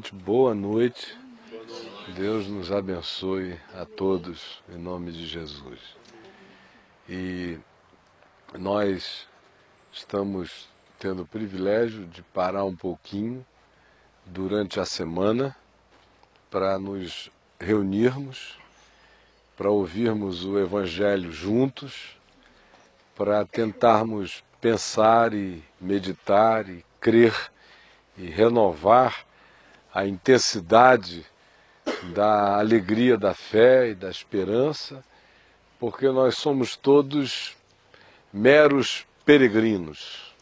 Primeiramente, boa noite. Deus nos abençoe a todos, em nome de Jesus. E nós estamos tendo o privilégio de parar um pouquinho durante a semana para nos reunirmos, para ouvirmos o Evangelho juntos, para tentarmos pensar e meditar e crer e renovar a intensidade da alegria da fé e da esperança, porque nós somos todos meros peregrinos.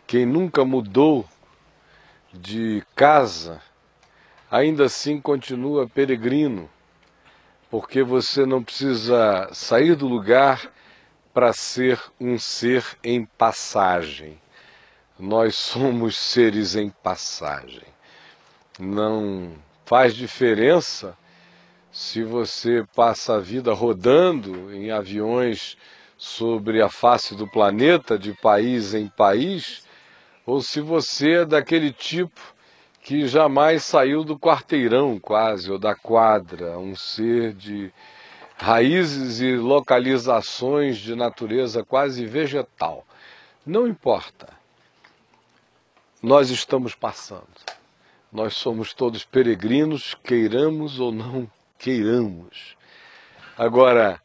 Quem nunca mudou de casa, ainda assim continua peregrino, porque você não precisa sair do lugar para ser um ser em passagem. Nós somos seres em passagem. Não faz diferença se você passa a vida rodando em aviões sobre a face do planeta, de país em país, ou se você é daquele tipo que jamais saiu do quarteirão quase, ou da quadra, um ser de raízes e localizações de natureza quase vegetal. Não importa. Nós estamos passando. Nós somos todos peregrinos, queiramos ou não queiramos. Agora,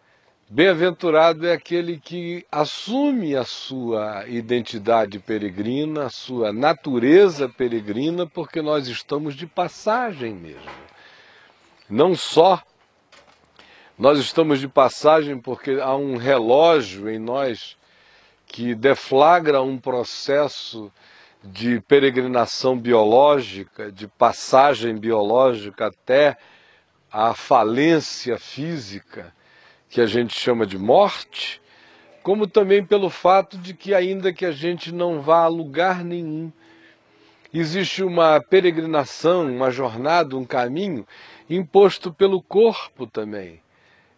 bem-aventurado é aquele que assume a sua identidade peregrina, a sua natureza peregrina, porque nós estamos de passagem mesmo. Não só nós estamos de passagem porque há um relógio em nós que deflagra um processo de peregrinação biológica, de passagem biológica até a falência física, que a gente chama de morte, como também pelo fato de que, ainda que a gente não vá a lugar nenhum, existe uma peregrinação, uma jornada, um caminho imposto pelo corpo também.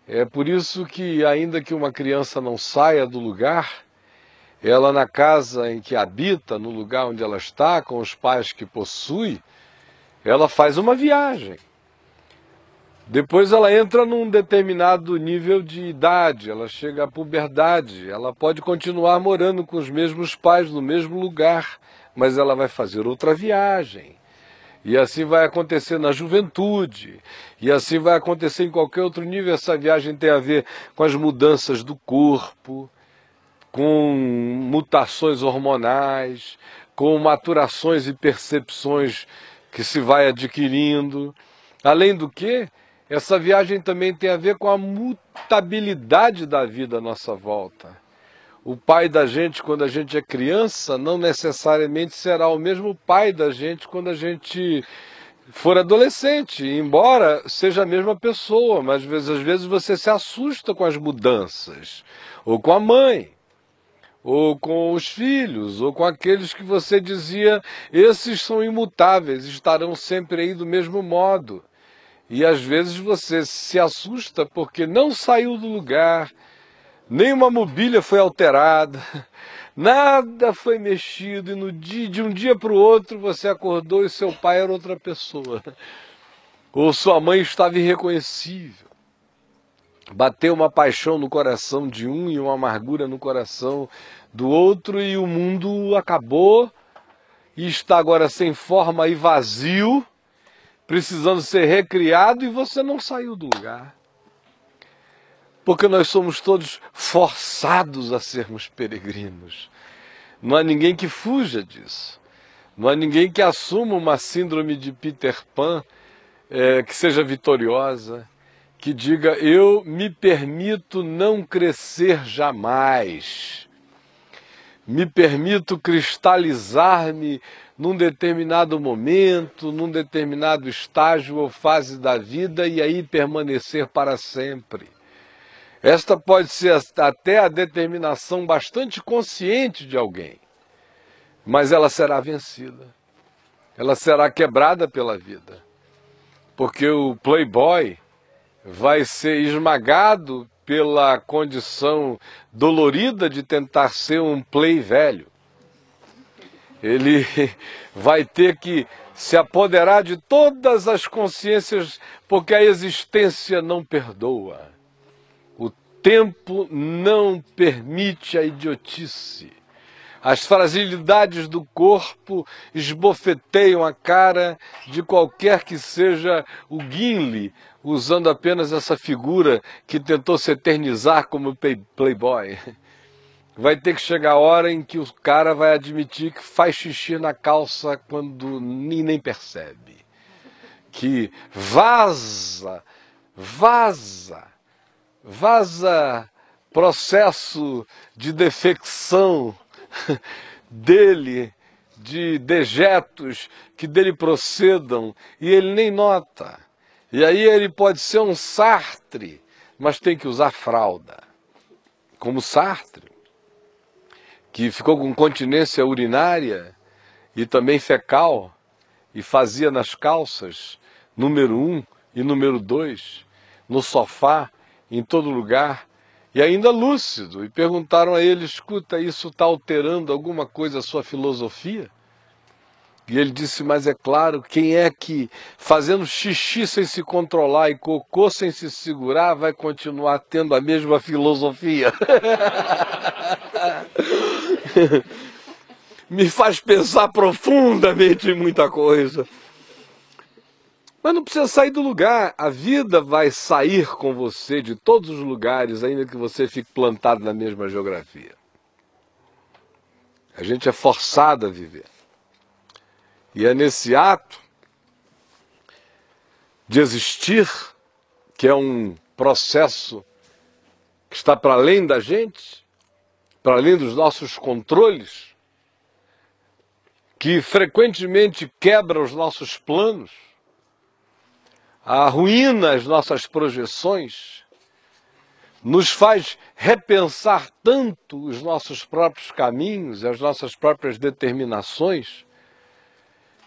É por isso que, ainda que uma criança não saia do lugar, ela na casa em que habita, no lugar onde ela está, com os pais que possui, ela faz uma viagem. Depois ela entra num determinado nível de idade, ela chega à puberdade, ela pode continuar morando com os mesmos pais no mesmo lugar, mas ela vai fazer outra viagem. E assim vai acontecer na juventude, e assim vai acontecer em qualquer outro nível. Essa viagem tem a ver com as mudanças do corpo, com mutações hormonais, com maturações e percepções que se vai adquirindo. Além do que, essa viagem também tem a ver com a mutabilidade da vida à nossa volta. O pai da gente, quando a gente é criança, não necessariamente será o mesmo pai da gente quando a gente for adolescente, embora seja a mesma pessoa, mas às vezes você se assusta com as mudanças, ou com a mãe, ou com os filhos, ou com aqueles que você dizia, esses são imutáveis, estarão sempre aí do mesmo modo. E às vezes você se assusta porque não saiu do lugar, nenhuma mobília foi alterada, nada foi mexido, e de um dia para o outro você acordou e seu pai era outra pessoa. Ou sua mãe estava irreconhecível. Bateu uma paixão no coração de um e uma amargura no coração do outro, e o mundo acabou e está agora sem forma e vazio, precisando ser recriado, e você não saiu do lugar. Porque nós somos todos forçados a sermos peregrinos. Não há ninguém que fuja disso. Não há ninguém que assuma uma síndrome de Peter Pan, que seja vitoriosa, que diga, eu me permito não crescer jamais. Me permito cristalizar-me num determinado momento, num determinado estágio ou fase da vida, e aí permanecer para sempre. Esta pode ser até a determinação bastante consciente de alguém, mas ela será vencida. Ela será quebrada pela vida. Porque o playboy vai ser esmagado pela condição dolorida de tentar ser um play velho. ele vai ter que se apoderar de todas as consciências, porque a existência não perdoa. O tempo não permite a idiotice. As fragilidades do corpo esbofeteiam a cara de qualquer que seja o Gimli, usando apenas essa figura que tentou se eternizar como playboy. Vai ter que chegar a hora em que o cara vai admitir que faz xixi na calça quando nem percebe. Que vaza processo de defecção dele, de dejetos que dele procedam, e ele nem nota. E aí ele pode ser um Sartre, mas tem que usar fralda. Como Sartre, que ficou com continência urinária e também fecal, e fazia nas calças, número 1 e número 2, no sofá, em todo lugar, e ainda lúcido, e perguntaram a ele, escuta, isso está alterando alguma coisa a sua filosofia? E ele disse, mas é claro, quem é que fazendo xixi sem se controlar e cocô sem se segurar vai continuar tendo a mesma filosofia? Me faz pensar profundamente em muita coisa. Mas não precisa sair do lugar, a vida vai sair com você de todos os lugares, ainda que você fique plantado na mesma geografia. A gente é forçado a viver. E é nesse ato de existir, que é um processo que está para além da gente, para além dos nossos controles, que frequentemente quebra os nossos planos, arruína as nossas projeções, nos faz repensar tanto os nossos próprios caminhos, as nossas próprias determinações,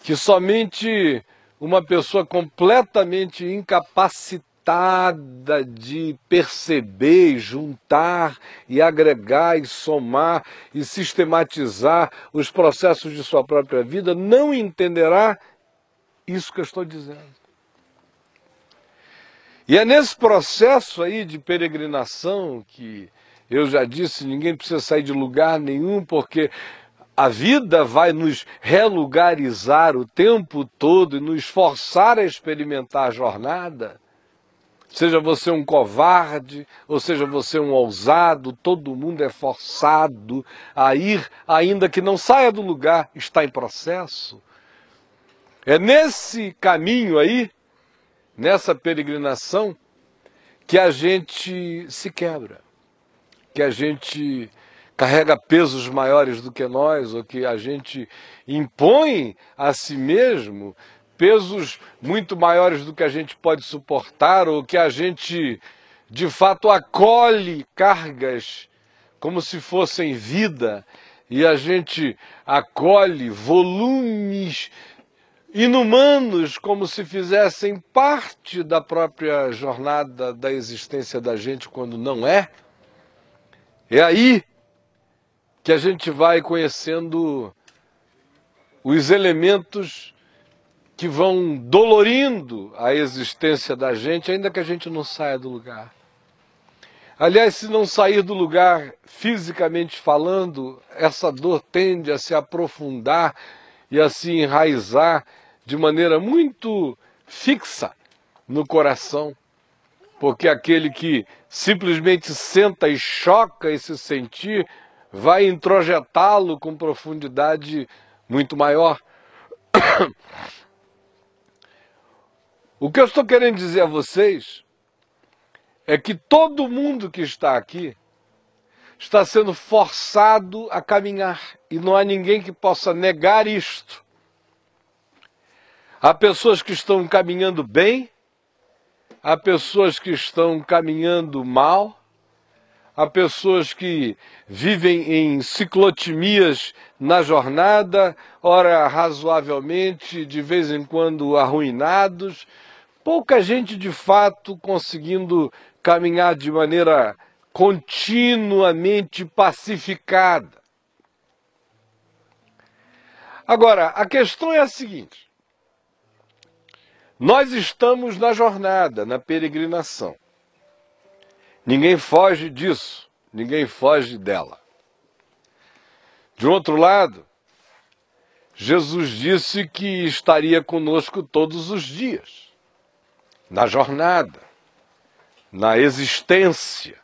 que somente uma pessoa completamente incapacitada de perceber, juntar e agregar e somar e sistematizar os processos de sua própria vida não entenderá isso que eu estou dizendo. E é nesse processo aí de peregrinação que eu já disse, ninguém precisa sair de lugar nenhum, porque a vida vai nos relugarizar o tempo todo e nos forçar a experimentar a jornada. Seja você um covarde, ou seja você um ousado, todo mundo é forçado a ir, ainda que não saia do lugar, está em processo. É nesse caminho aí, nessa peregrinação, que a gente se quebra, que a gente carrega pesos maiores do que nós, ou que a gente impõe a si mesmo pesos muito maiores do que a gente pode suportar, ou que a gente, de fato, acolhe cargas como se fossem vida, e a gente acolhe volumes inumanos como se fizessem parte da própria jornada da existência da gente, quando não é. É aí que a gente vai conhecendo os elementos que vão dolorindo a existência da gente, ainda que a gente não saia do lugar. Aliás, se não sair do lugar fisicamente falando, essa dor tende a se aprofundar e a se enraizar de maneira muito fixa no coração, porque aquele que simplesmente senta e choca esse sentir vai introjetá-lo com profundidade muito maior. O que eu estou querendo dizer a vocês é que todo mundo que está aqui está sendo forçado a caminhar, e não há ninguém que possa negar isto. Há pessoas que estão caminhando bem, há pessoas que estão caminhando mal, há pessoas que vivem em ciclotimias na jornada, ora razoavelmente, de vez em quando arruinados, pouca gente de fato conseguindo caminhar de maneira continuamente pacificada. Agora, a questão é a seguinte. Nós estamos na jornada, na peregrinação. Ninguém foge disso, ninguém foge dela. De outro lado, Jesus disse que estaria conosco todos os dias, na jornada, na existência,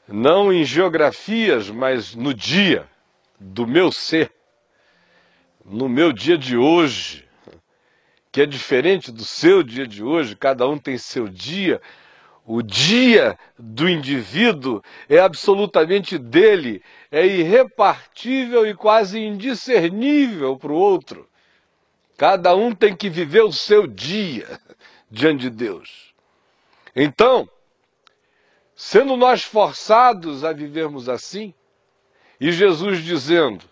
não em geografias, mas no dia do meu ser, no meu dia de hoje, que é diferente do seu dia de hoje, cada um tem seu dia. O dia do indivíduo é absolutamente dele, é irrepartível e quase indiscernível para o outro. Cada um tem que viver o seu dia diante de Deus. Então, sendo nós forçados a vivermos assim, e Jesus dizendo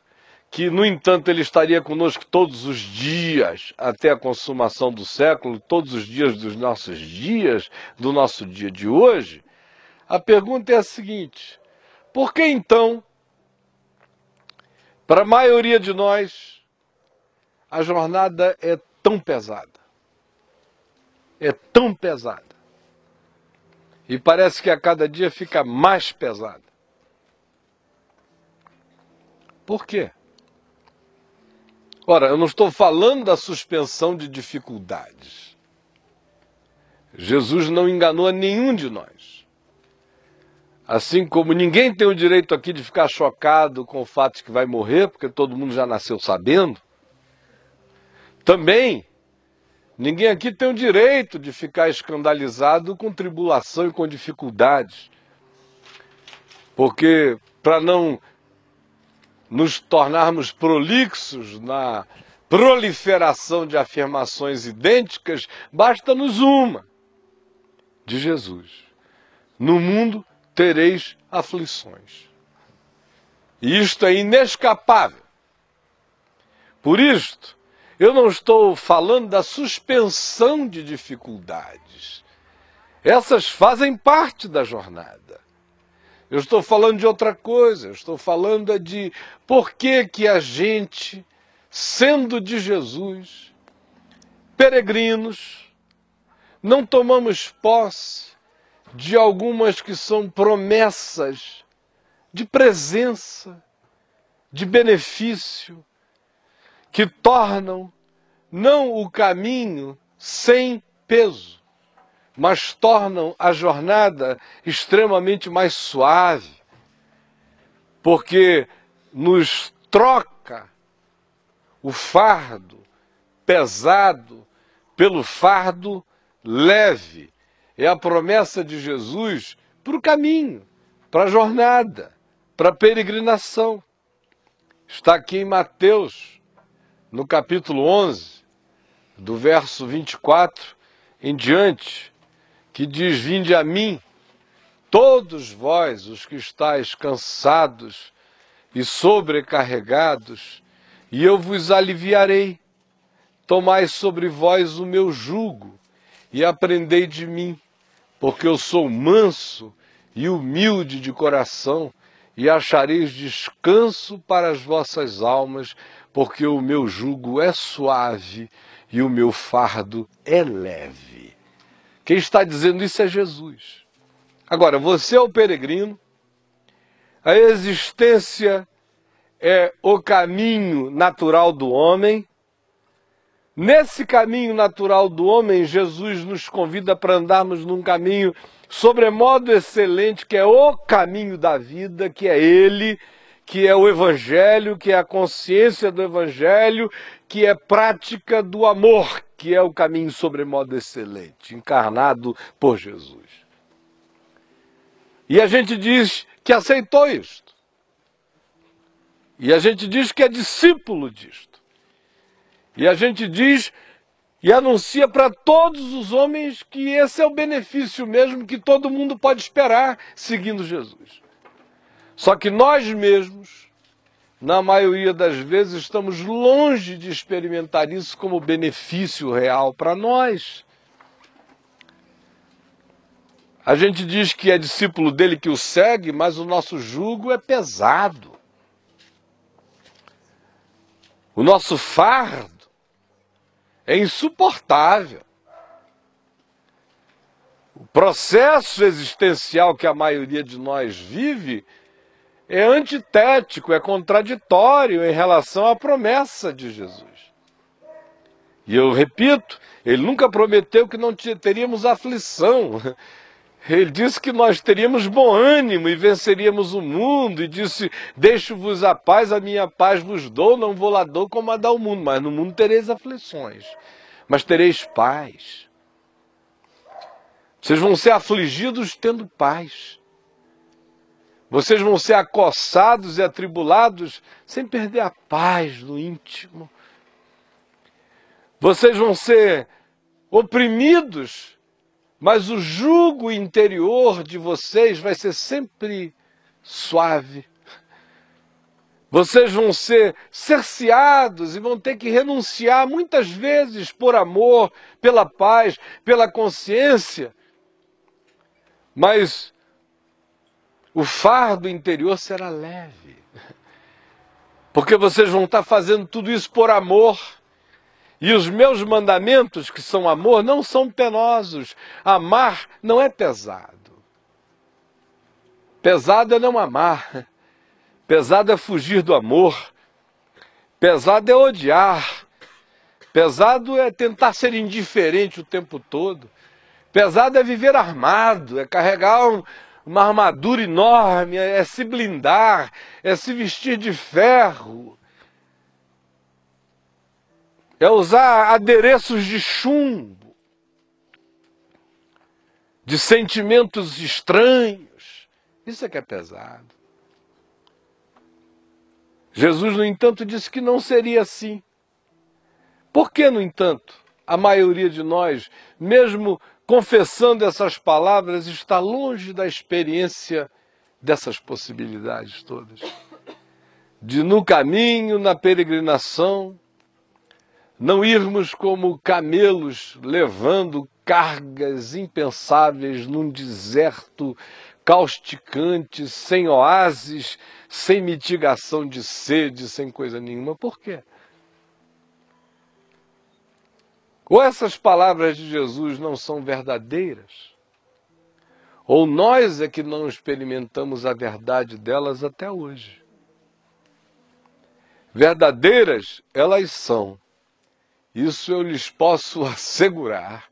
que, no entanto, ele estaria conosco todos os dias, até a consumação do século, todos os dias dos nossos dias, do nosso dia de hoje, a pergunta é a seguinte: por que então, para a maioria de nós, a jornada é tão pesada? É tão pesada. E parece que a cada dia fica mais pesada. Por quê? Ora, eu não estou falando da suspensão de dificuldades. Jesus não enganou a nenhum de nós. Assim como ninguém tem o direito aqui de ficar chocado com o fato de que vai morrer, porque todo mundo já nasceu sabendo. Também, ninguém aqui tem o direito de ficar escandalizado com tribulação e com dificuldades. Porque, para não nos tornarmos prolixos na proliferação de afirmações idênticas, basta-nos uma, de Jesus. No mundo tereis aflições. E isto é inescapável. Por isto, eu não estou falando da suspensão de dificuldades. Essas fazem parte da jornada. Eu estou falando de outra coisa, eu estou falando de por que a gente, sendo de Jesus, peregrinos, não tomamos posse de algumas que são promessas de presença, de benefício, que tornam não o caminho sem peso, mas tornam a jornada extremamente mais suave, porque nos troca o fardo pesado pelo fardo leve. É a promessa de Jesus para o caminho, para a jornada, para a peregrinação. Está aqui em Mateus, no capítulo 11, do verso 24 em diante, que diz: vinde a mim, todos vós os que estáis cansados e sobrecarregados, e eu vos aliviarei. Tomai sobre vós o meu jugo e aprendei de mim, porque eu sou manso e humilde de coração, e achareis descanso para as vossas almas, porque o meu jugo é suave e o meu fardo é leve. Quem está dizendo isso é Jesus. Agora, você é o peregrino, a existência é o caminho natural do homem. Nesse caminho natural do homem, Jesus nos convida para andarmos num caminho sobremodo excelente, que é o caminho da vida, que é Ele, que é o Evangelho, que é a consciência do Evangelho, que é prática do amor, que é o caminho sobremodo excelente, encarnado por Jesus. E a gente diz que aceitou isto. E a gente diz que é discípulo disto. E a gente diz e anuncia para todos os homens que esse é o benefício mesmo que todo mundo pode esperar seguindo Jesus. Só que nós mesmos, na maioria das vezes, estamos longe de experimentar isso como benefício real para nós. A gente diz que é discípulo dele que o segue, mas o nosso jugo é pesado. O nosso fardo é insuportável. O processo existencial que a maioria de nós vive é antitético, é contraditório em relação à promessa de Jesus. E eu repito, ele nunca prometeu que não teríamos aflição. Ele disse que nós teríamos bom ânimo e venceríamos o mundo, e disse, deixo-vos a paz, a minha paz vos dou, não vou lá dou como a dá o mundo, mas no mundo tereis aflições, mas tereis paz. Vocês vão ser afligidos tendo paz. Vocês vão ser acossados e atribulados sem perder a paz no íntimo. Vocês vão ser oprimidos, mas o jugo interior de vocês vai ser sempre suave. Vocês vão ser cerceados e vão ter que renunciar muitas vezes por amor, pela paz, pela consciência. Mas o fardo interior será leve. Porque vocês vão estar fazendo tudo isso por amor. E os meus mandamentos, que são amor, não são penosos. Amar não é pesado. Pesado é não amar. Pesado é fugir do amor. Pesado é odiar. Pesado é tentar ser indiferente o tempo todo. Pesado é viver armado, é carregar uma armadura enorme, é se blindar, é se vestir de ferro. É usar adereços de chumbo, de sentimentos estranhos. Isso é que é pesado. Jesus, no entanto, disse que não seria assim. Por que, no entanto, a maioria de nós, mesmo confessando essas palavras, está longe da experiência dessas possibilidades todas? De no caminho, na peregrinação, não irmos como camelos levando cargas impensáveis num deserto causticante, sem oásis, sem mitigação de sede, sem coisa nenhuma. Por quê? Ou essas palavras de Jesus não são verdadeiras, ou nós é que não experimentamos a verdade delas até hoje. Verdadeiras elas são. Isso eu lhes posso assegurar.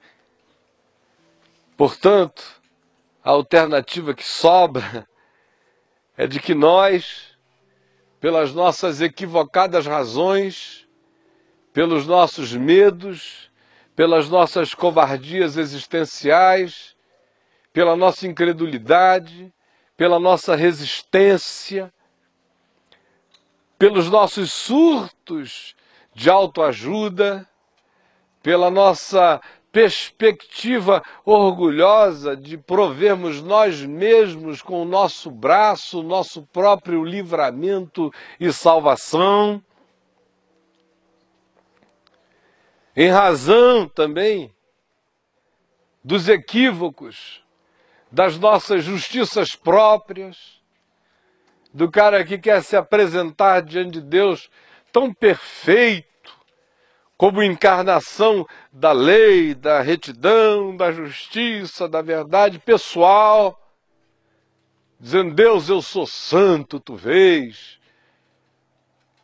Portanto, a alternativa que sobra é de que nós, pelas nossas equivocadas razões, pelos nossos medos, pelas nossas covardias existenciais, pela nossa incredulidade, pela nossa resistência, pelos nossos surtos de autoajuda, pela nossa perspectiva orgulhosa de provermos nós mesmos com o nosso braço, o nosso próprio livramento e salvação. Em razão também dos equívocos, das nossas justiças próprias, do cara que quer se apresentar diante de Deus tão perfeito, como encarnação da lei, da retidão, da justiça, da verdade pessoal, dizendo, Deus, eu sou santo, tu vês,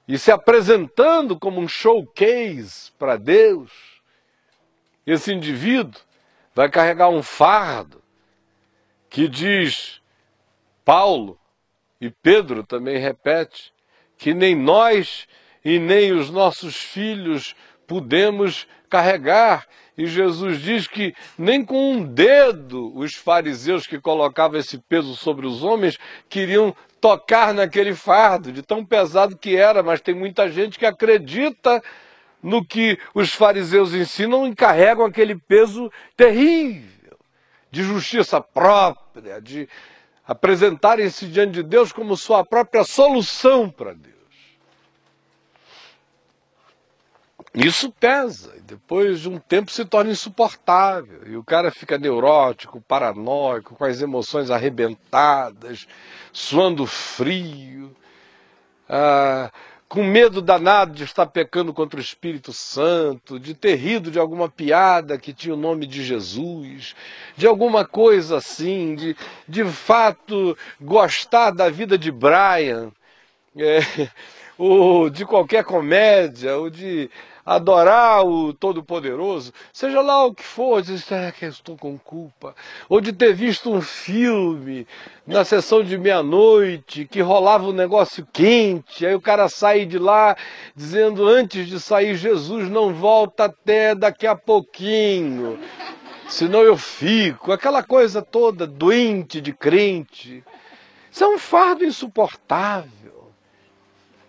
e se apresentando como um showcase para Deus. Esse indivíduo vai carregar um fardo que diz Paulo, e Pedro também repete, que nem nós e nem os nossos filhos podemos carregar. E Jesus diz que nem com um dedo os fariseus que colocavam esse peso sobre os homens queriam tocar naquele fardo, de tão pesado que era. Mas tem muita gente que acredita no que os fariseus ensinam e carregam aquele peso terrível de justiça própria, de apresentarem-se diante de Deus como sua própria solução para Deus. Isso pesa, e depois de um tempo se torna insuportável, e o cara fica neurótico, paranoico, com as emoções arrebentadas, suando frio, com medo danado de estar pecando contra o Espírito Santo, de ter rido de alguma piada que tinha o nome de Jesus, de alguma coisa assim, de fato gostar da vida de Brian, ou de qualquer comédia, ou de adorar o Todo-Poderoso, seja lá o que for, dizer que eu estou com culpa, ou de ter visto um filme na sessão de meia-noite que rolava um negócio quente, aí o cara sai de lá dizendo antes de sair, Jesus não volta até daqui a pouquinho, senão eu fico, aquela coisa toda doente de crente. Isso é um fardo insuportável,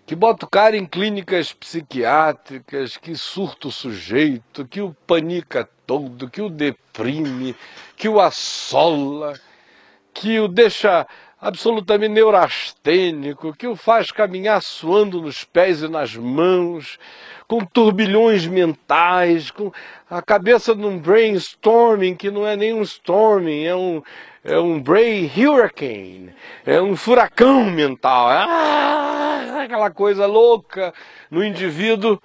que bota o cara em clínicas psiquiátricas, que surta o sujeito, que o panica todo, que o deprime, que o assola, que o deixa absolutamente neurastênico, que o faz caminhar suando nos pés e nas mãos, com turbilhões mentais, com a cabeça num brainstorming que não é nem um storming, é um brain hurricane, é um furacão mental, aquela coisa louca no indivíduo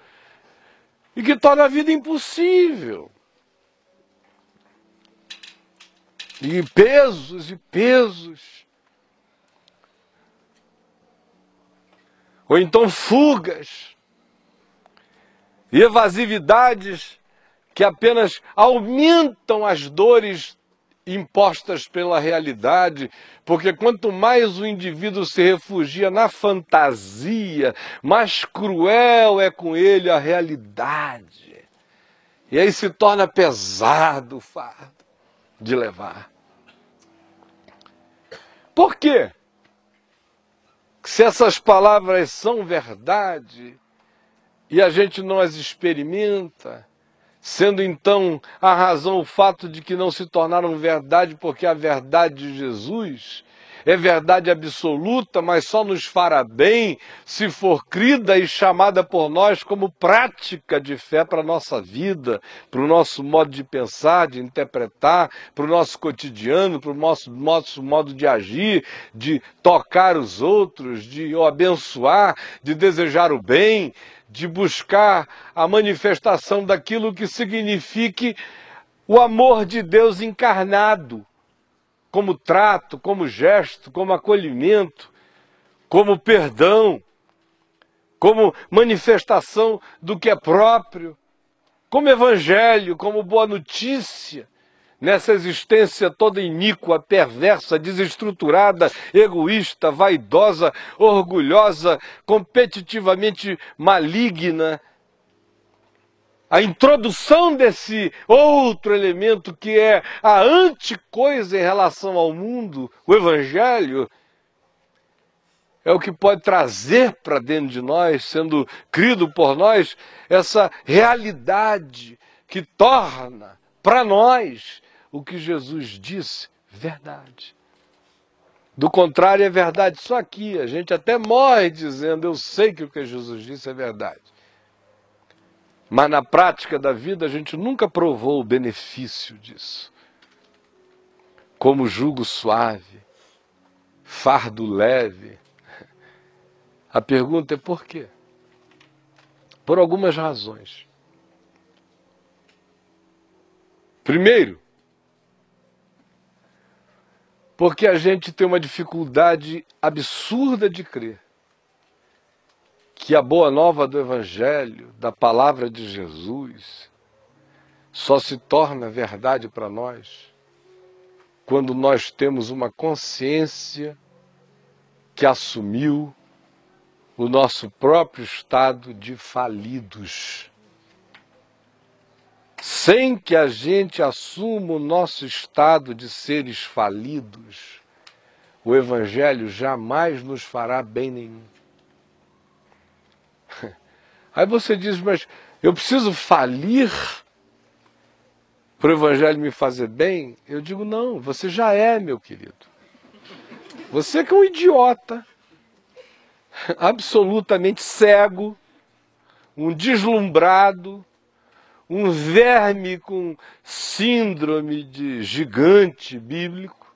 e que torna a vida impossível. E pesos e pesos. Ou então fugas e evasividades que apenas aumentam as dores impostas pela realidade, porque quanto mais o indivíduo se refugia na fantasia, mais cruel é com ele a realidade. E aí se torna pesado o fardo de levar. Por quê? Se essas palavras são verdade e a gente não as experimenta, sendo então a razão o fato de que não se tornaram verdade, porque a verdade de Jesus é verdade absoluta, mas só nos fará bem se for crida e chamada por nós como prática de fé para a nossa vida, para o nosso modo de pensar, de interpretar, para o nosso cotidiano, para o nosso modo de agir, de tocar os outros, de o abençoar, de desejar o bem, de buscar a manifestação daquilo que signifique o amor de Deus encarnado, como trato, como gesto, como acolhimento, como perdão, como manifestação do que é próprio, como evangelho, como boa notícia, nessa existência toda iníqua, perversa, desestruturada, egoísta, vaidosa, orgulhosa, competitivamente maligna. A introdução desse outro elemento que é a anticoisa em relação ao mundo, o Evangelho, é o que pode trazer para dentro de nós, sendo crido por nós, essa realidade que torna para nós o que Jesus disse verdade. Do contrário, é verdade só aqui. A gente até morre dizendo, eu sei que o que Jesus disse é verdade. Mas na prática da vida a gente nunca provou o benefício disso. Como jugo suave, fardo leve. A pergunta é por quê? Por algumas razões. Primeiro, porque a gente tem uma dificuldade absurda de crer que a boa nova do Evangelho, da palavra de Jesus, só se torna verdade para nós quando nós temos uma consciência que assumiu o nosso próprio estado de falidos. Sem que a gente assuma o nosso estado de seres falidos, o Evangelho jamais nos fará bem nenhum. Aí você diz, mas eu preciso falir para o Evangelho me fazer bem? Eu digo, não, você já é, meu querido. Você que é um idiota, absolutamente cego, um deslumbrado, um verme com síndrome de gigante bíblico.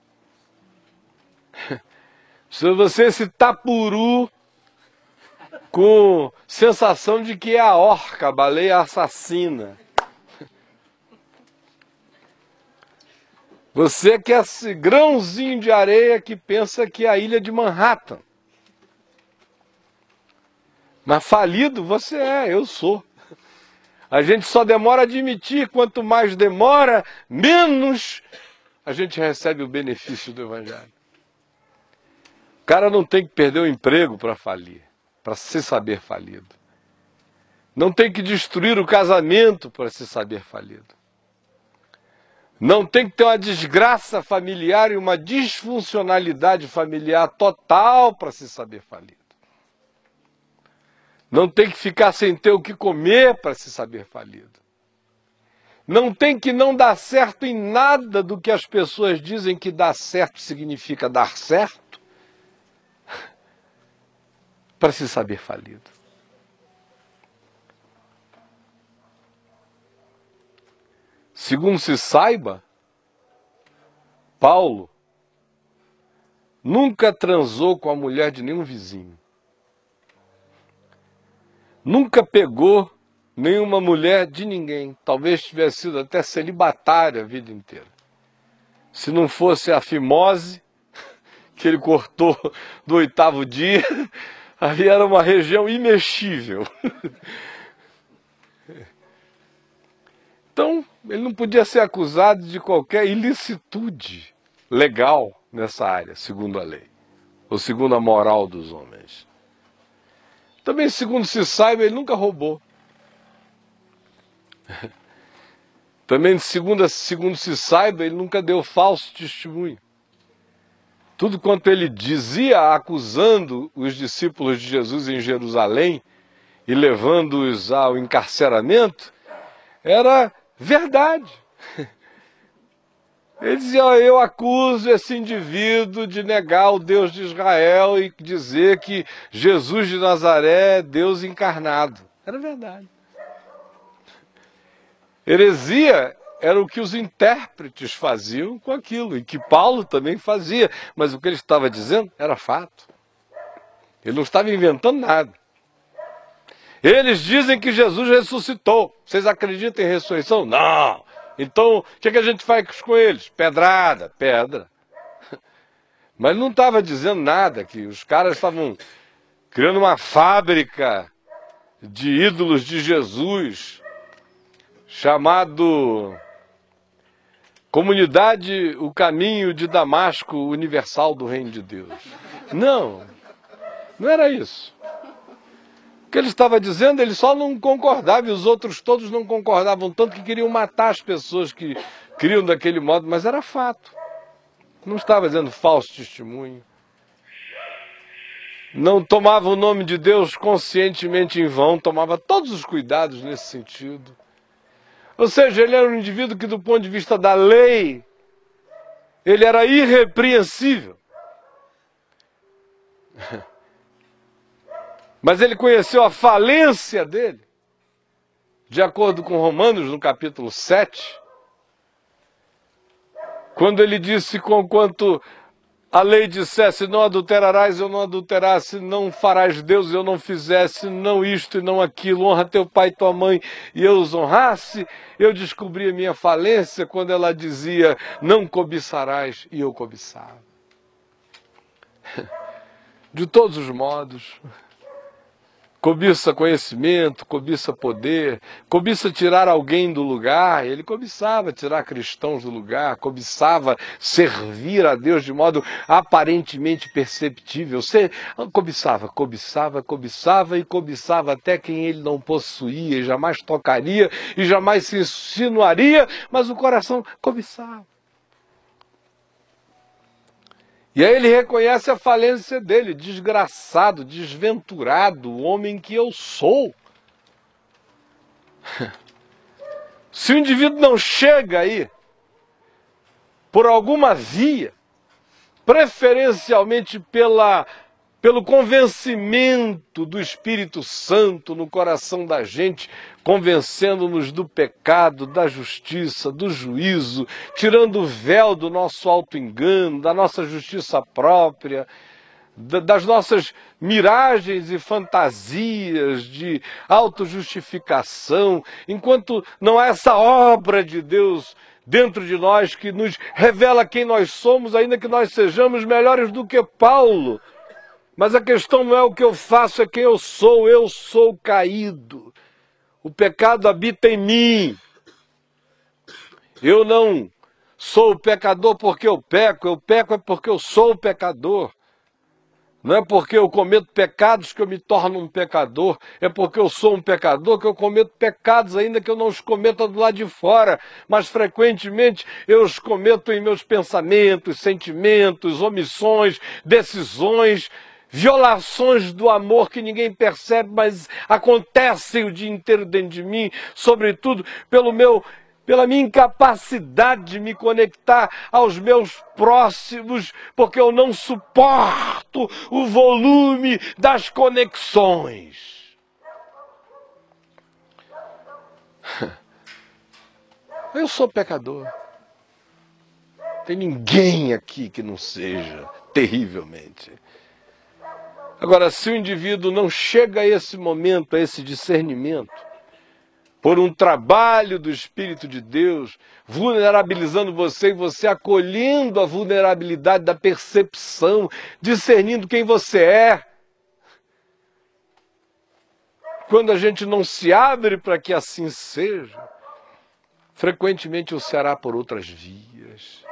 Se você, esse tapuru, com sensação de que é a orca, a baleia assassina. Você que é esse grãozinho de areia que pensa que é a ilha de Manhattan. Mas falido você é, eu sou. A gente só demora a admitir, quanto mais demora, menos a gente recebe o benefício do Evangelho. O cara não tem que perder o emprego para falir, para se saber falido. Não tem que destruir o casamento para se saber falido. Não tem que ter uma desgraça familiar e uma disfuncionalidade familiar total para se saber falido. Não tem que ficar sem ter o que comer para se saber falido. Não tem que não dar certo em nada do que as pessoas dizem que dar certo significa dar certo para se saber falido. Segundo se saiba, Paulo nunca transou com a mulher de nenhum vizinho. Nunca pegou nenhuma mulher de ninguém. Talvez tivesse sido até celibatário a vida inteira. Se não fosse a fimose, que ele cortou do 8º dia, ali era uma região imexível. Então, ele não podia ser acusado de qualquer ilicitude legal nessa área, segundo a lei, ou segundo a moral dos homens. Também, segundo se saiba, ele nunca roubou. Também, segundo se saiba, ele nunca deu falso testemunho. Tudo quanto ele dizia, acusando os discípulos de Jesus em Jerusalém e levando-os ao encarceramento, era verdade. Ele dizia: eu acuso esse indivíduo de negar o Deus de Israel e dizer que Jesus de Nazaré é Deus encarnado. Era verdade. Heresia era o que os intérpretes faziam com aquilo, e que Paulo também fazia, mas o que ele estava dizendo era fato. Ele não estava inventando nada. Eles dizem que Jesus ressuscitou. Vocês acreditam em ressurreição? Não. Então, o que a gente faz com eles? Pedrada, pedra. Mas não estava dizendo nada, que os caras estavam criando uma fábrica de ídolos de Jesus, chamado Comunidade O Caminho de Damasco Universal do Reino de Deus. Não, não era isso. O que ele estava dizendo, ele só não concordava, e os outros todos não concordavam, tanto que queriam matar as pessoas que criam daquele modo, mas era fato. Não estava dizendo falso testemunho. Não tomava o nome de Deus conscientemente em vão, tomava todos os cuidados nesse sentido. Ou seja, ele era um indivíduo que, do ponto de vista da lei, ele era irrepreensível. Mas ele conheceu a falência dele, de acordo com Romanos, no capítulo 7, quando ele disse: conquanto a lei dissesse não adulterarás, eu não adulterasse, não farás Deus, eu não fizesse, não isto e não aquilo, honra teu pai e tua mãe, e eu os honrasse, eu descobri a minha falência quando ela dizia não cobiçarás, e eu cobiçava. De todos os modos. Cobiça conhecimento, cobiça poder, cobiça tirar alguém do lugar. Ele cobiçava tirar cristãos do lugar, cobiçava servir a Deus de modo aparentemente perceptível. Cobiçava e cobiçava até quem ele não possuía, e jamais tocaria, e jamais se insinuaria, mas o coração cobiçava. E aí ele reconhece a falência dele: desgraçado, desventurado, o homem que eu sou. Se o indivíduo não chega aí, por alguma via, preferencialmente pelo convencimento do Espírito Santo no coração da gente, convencendo-nos do pecado, da justiça, do juízo, tirando o véu do nosso auto-engano, da nossa justiça própria, das nossas miragens e fantasias de autojustificação, enquanto não há essa obra de Deus dentro de nós que nos revela quem nós somos, ainda que nós sejamos melhores do que Paulo. Mas a questão não é o que eu faço, é quem eu sou caído. O pecado habita em mim. Eu não sou pecador porque eu peco é porque eu sou pecador. Não é porque eu cometo pecados que eu me torno um pecador, é porque eu sou um pecador que eu cometo pecados, ainda que eu não os cometa do lado de fora, mas frequentemente eu os cometo em meus pensamentos, sentimentos, omissões, decisões, violações do amor que ninguém percebe, mas acontecem o dia inteiro dentro de mim, sobretudo pela minha incapacidade de me conectar aos meus próximos, porque eu não suporto o volume das conexões. Eu sou pecador. Não tem ninguém aqui que não seja terrivelmente. Agora, se o indivíduo não chega a esse momento, a esse discernimento, por um trabalho do Espírito de Deus, vulnerabilizando você e você acolhendo a vulnerabilidade da percepção, discernindo quem você é. Quando a gente não se abre para que assim seja, frequentemente o será por outras vias.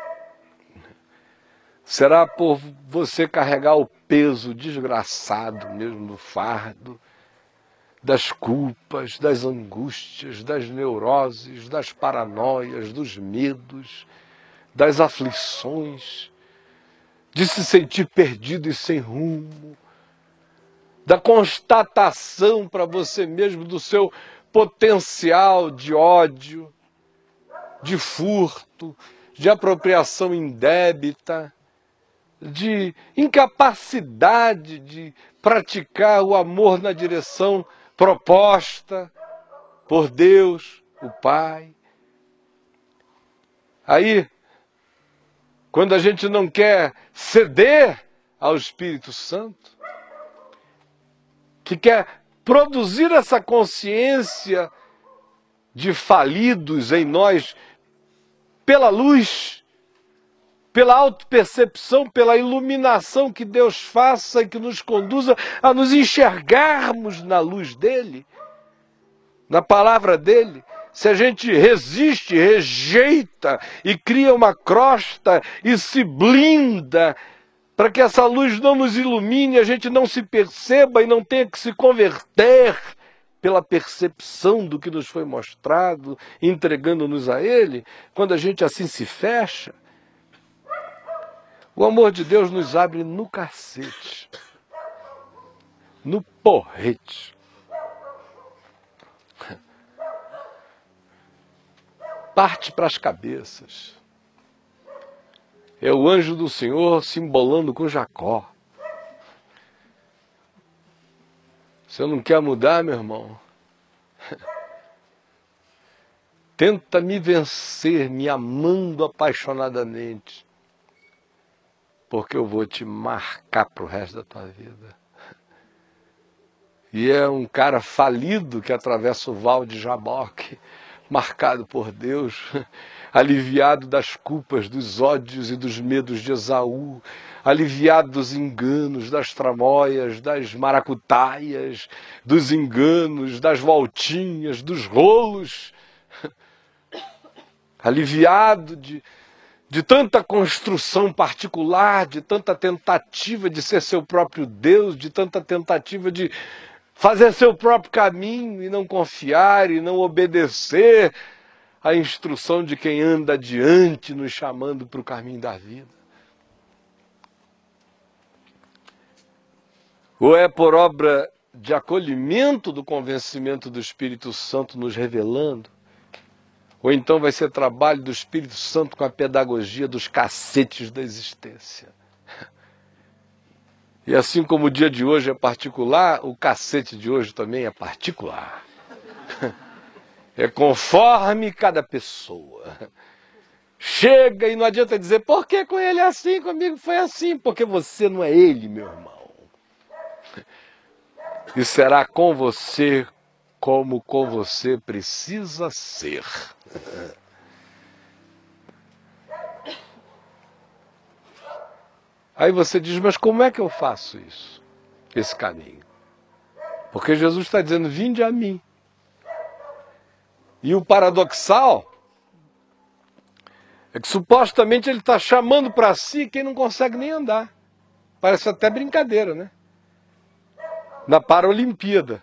Será por você carregar o peso desgraçado mesmo do fardo, das culpas, das angústias, das neuroses, das paranoias, dos medos, das aflições, de se sentir perdido e sem rumo, da constatação para você mesmo do seu potencial de ódio, de furto, de apropriação indébita, de incapacidade de praticar o amor na direção proposta por Deus, o Pai. Aí, quando a gente não quer ceder ao Espírito Santo, que quer produzir essa consciência de falidos em nós pela luz, pela autopercepção, pela iluminação que Deus faça e que nos conduza a nos enxergarmos na luz dele, na palavra dele. Se a gente resiste, rejeita e cria uma crosta e se blinda para que essa luz não nos ilumine, a gente não se perceba e não tenha que se converter pela percepção do que nos foi mostrado, entregando-nos a ele, quando a gente assim se fecha, o amor de Deus nos abre no cacete, no porrete. Parte para as cabeças. É o anjo do Senhor se embolando com Jacó. Você não quer mudar, meu irmão? Tenta me vencer, me amando apaixonadamente, porque eu vou te marcar para o resto da tua vida. E é um cara falido que atravessa o val de Jaboque, marcado por Deus, aliviado das culpas, dos ódios e dos medos de Esaú, aliviado dos enganos, das tramóias, das maracutaias, dos enganos, das voltinhas, dos rolos, aliviado de tanta construção particular, de tanta tentativa de ser seu próprio Deus, de tanta tentativa de fazer seu próprio caminho e não confiar e não obedecer à instrução de quem anda adiante, nos chamando para o caminho da vida. Ou é por obra de acolhimento do convencimento do Espírito Santo nos revelando, ou então vai ser trabalho do Espírito Santo com a pedagogia dos cacetes da existência. E assim como o dia de hoje é particular, o cacete de hoje também é particular. É conforme cada pessoa. Chega e não adianta dizer, por que com ele é assim, comigo foi assim? Porque você não é ele, meu irmão. E será com você como com você precisa ser. Aí você diz, mas como é que eu faço isso? Esse caminho. Porque Jesus está dizendo, vinde a mim. E o paradoxal é que supostamente ele está chamando para si quem não consegue nem andar. Parece até brincadeira, né? Na Paralimpíada.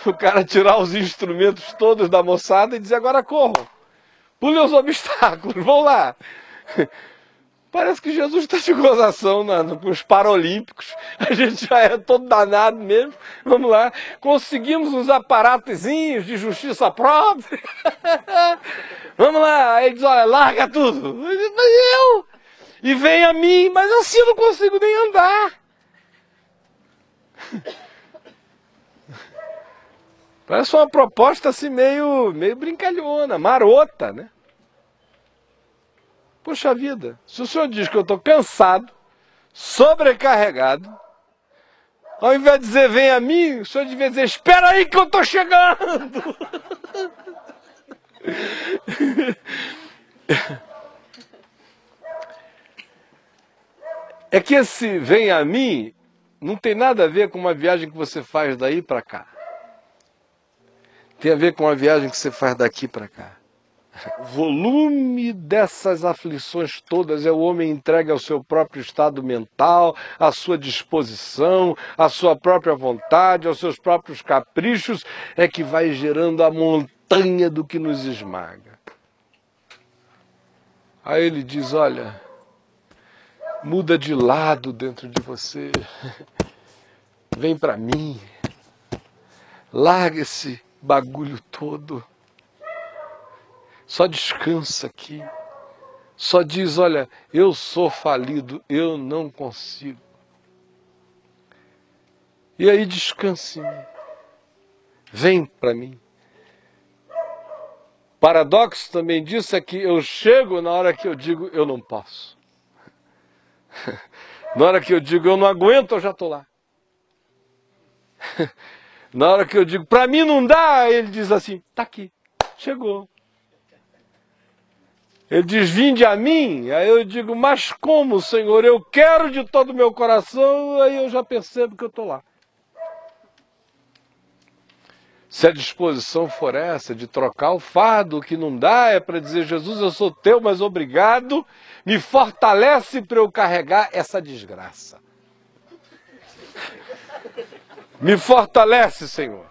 O cara tirar os instrumentos todos da moçada e dizer, agora corram. Pulem os obstáculos, vão lá. Parece que Jesus está de gozação com os Paralímpicos. A gente já é todo danado mesmo. Vamos lá. Conseguimos uns aparatozinhos de justiça própria. Vamos lá. Aí ele diz, olha, larga tudo. Mas eu? E vem a mim, mas assim eu não consigo nem andar. Parece uma proposta assim meio brincalhona, marota, né? Poxa vida, se o senhor diz que eu estou cansado, sobrecarregado, ao invés de dizer vem a mim, o senhor devia dizer espera aí que eu estou chegando. É que esse vem a mim não tem nada a ver com uma viagem que você faz daí para cá. Tem a ver com a viagem que você faz daqui para cá. O volume dessas aflições todas é o homem entregue ao seu próprio estado mental, à sua disposição, à sua própria vontade, aos seus próprios caprichos, é que vai gerando a montanha do que nos esmaga. Aí ele diz, olha, muda de lado dentro de você, vem para mim, larga esse bagulho todo. Só descansa aqui. Só diz, olha, eu sou falido, eu não consigo. E aí descanse em mim. Vem para mim. Paradoxo também disso é que eu chego na hora que eu digo eu não posso. Na hora que eu digo eu não aguento, eu já estou lá. Na hora que eu digo para mim não dá, ele diz assim, tá aqui, chegou. Ele diz, vinde a mim, aí eu digo, mas como, Senhor, eu quero de todo o meu coração, aí eu já percebo que eu estou lá. Se a disposição for essa, de trocar o fardo, o que não dá é para dizer, Jesus, eu sou teu, mas obrigado, me fortalece para eu carregar essa desgraça. Me fortalece, Senhor,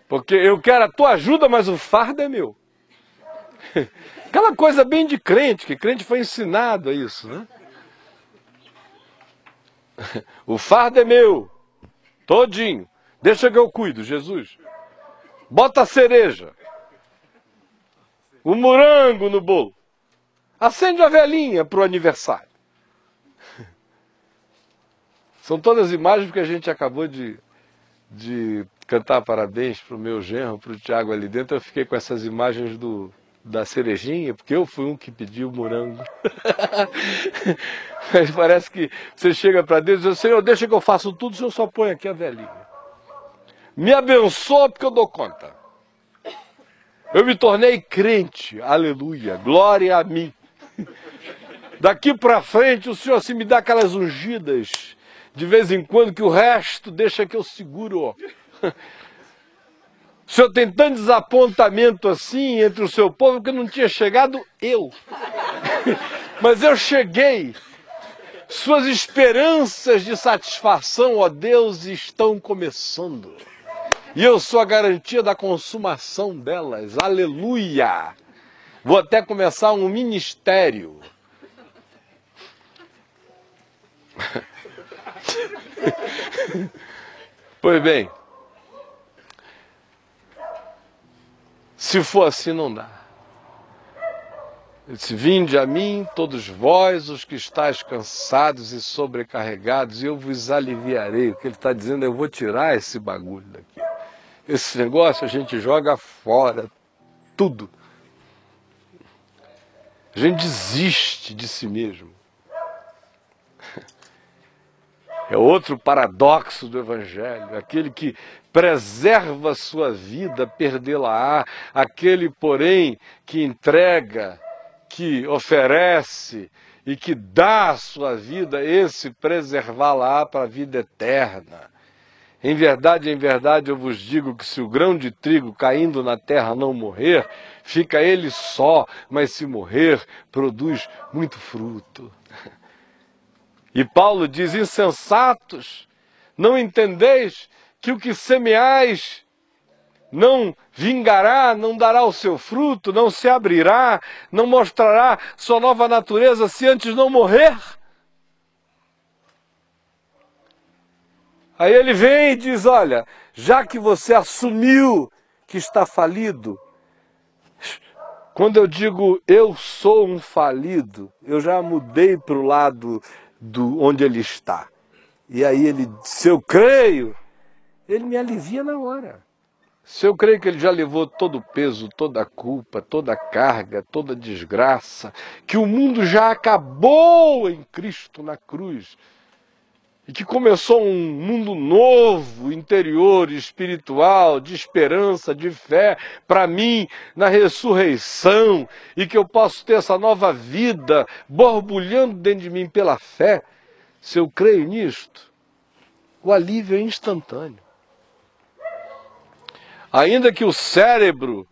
porque eu quero a tua ajuda, mas o fardo é meu. Aquela coisa bem de crente, que crente foi ensinado a isso, né? O fardo é meu, todinho. Deixa que eu cuido, Jesus. Bota a cereja, o morango no bolo. Acende a velinha para o aniversário. São todas imagens que a gente acabou de cantar parabéns para o meu genro, para o Tiago ali dentro. Eu fiquei com essas imagens da cerejinha, porque eu fui um que pediu o morango. Mas parece que você chega para Deus e diz, Senhor, deixa que eu faço tudo, o Senhor só põe aqui a velhinha. Me abençoa porque eu dou conta. Eu me tornei crente, aleluia, glória a mim. Daqui para frente o Senhor se me dá aquelas ungidas, de vez em quando, que o resto deixa que eu seguro. O Senhor tem tanto desapontamento assim entre o seu povo que não tinha chegado eu. Mas eu cheguei. Suas esperanças de satisfação, ó Deus, estão começando. E eu sou a garantia da consumação delas. Aleluia! Vou até começar um ministério. Pois bem, se for assim não dá. Ele disse, vinde a mim todos vós os que estáis cansados e sobrecarregados e eu vos aliviarei. O que ele está dizendo é, eu vou tirar esse bagulho daqui. Esse negócio a gente joga fora, tudo. A gente desiste de si mesmo. É outro paradoxo do Evangelho. Aquele que preserva a sua vida, perdê-la-á. Aquele, porém, que entrega, que oferece e que dá a sua vida, esse preservá-la-á para a vida eterna. Em verdade, eu vos digo que se o grão de trigo caindo na terra não morrer, fica ele só, mas se morrer, produz muito fruto. E Paulo diz, insensatos, não entendeis que o que semeais não vingará, não dará o seu fruto, não se abrirá, não mostrará sua nova natureza se antes não morrer? Aí ele vem e diz, olha, já que você assumiu que está falido, quando eu digo eu sou um falido, eu já mudei para o lado onde ele está. E aí ele, se eu creio, ele me alivia na hora. Se eu creio que ele já levou todo o peso, toda a culpa, toda a carga, toda a desgraça, que o mundo já acabou em Cristo na cruz, e que começou um mundo novo, interior, espiritual, de esperança, de fé, para mim, na ressurreição, e que eu posso ter essa nova vida borbulhando dentro de mim pela fé, se eu creio nisto, o alívio é instantâneo. Ainda que o cérebro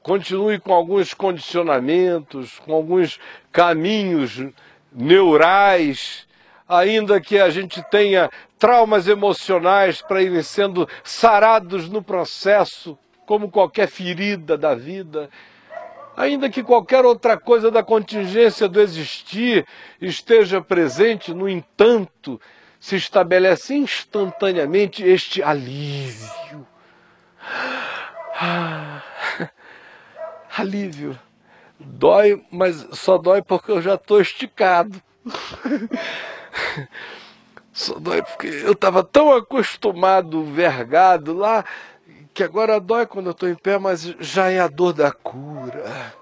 continue com alguns condicionamentos, com alguns caminhos neurais, ainda que a gente tenha traumas emocionais para irem sendo sarados no processo, como qualquer ferida da vida, ainda que qualquer outra coisa da contingência do existir esteja presente, no entanto, se estabelece instantaneamente este alívio. Alívio. Dói, mas só dói porque eu já estou esticado. Só dói porque eu estava tão acostumado, vergado lá, que agora dói quando eu estou em pé, mas já é a dor da cura.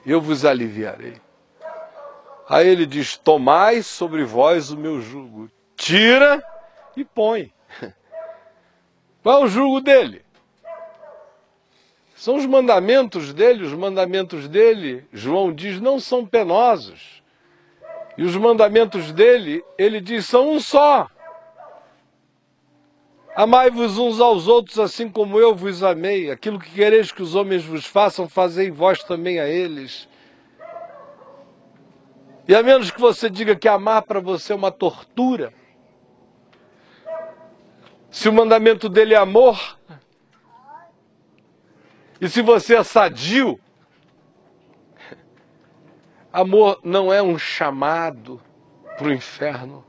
Eu vos aliviarei. Aí ele diz, tomai sobre vós o meu jugo. Tira e põe. Qual é o jugo dele? São os mandamentos dele, João diz, não são penosos. E os mandamentos dele, ele diz, são um só. Amai-vos uns aos outros assim como eu vos amei. Aquilo que quereis que os homens vos façam, fazei vós também a eles. E a menos que você diga que amar para você é uma tortura, se o mandamento dele é amor, e se você é sadio, amor não é um chamado para o inferno.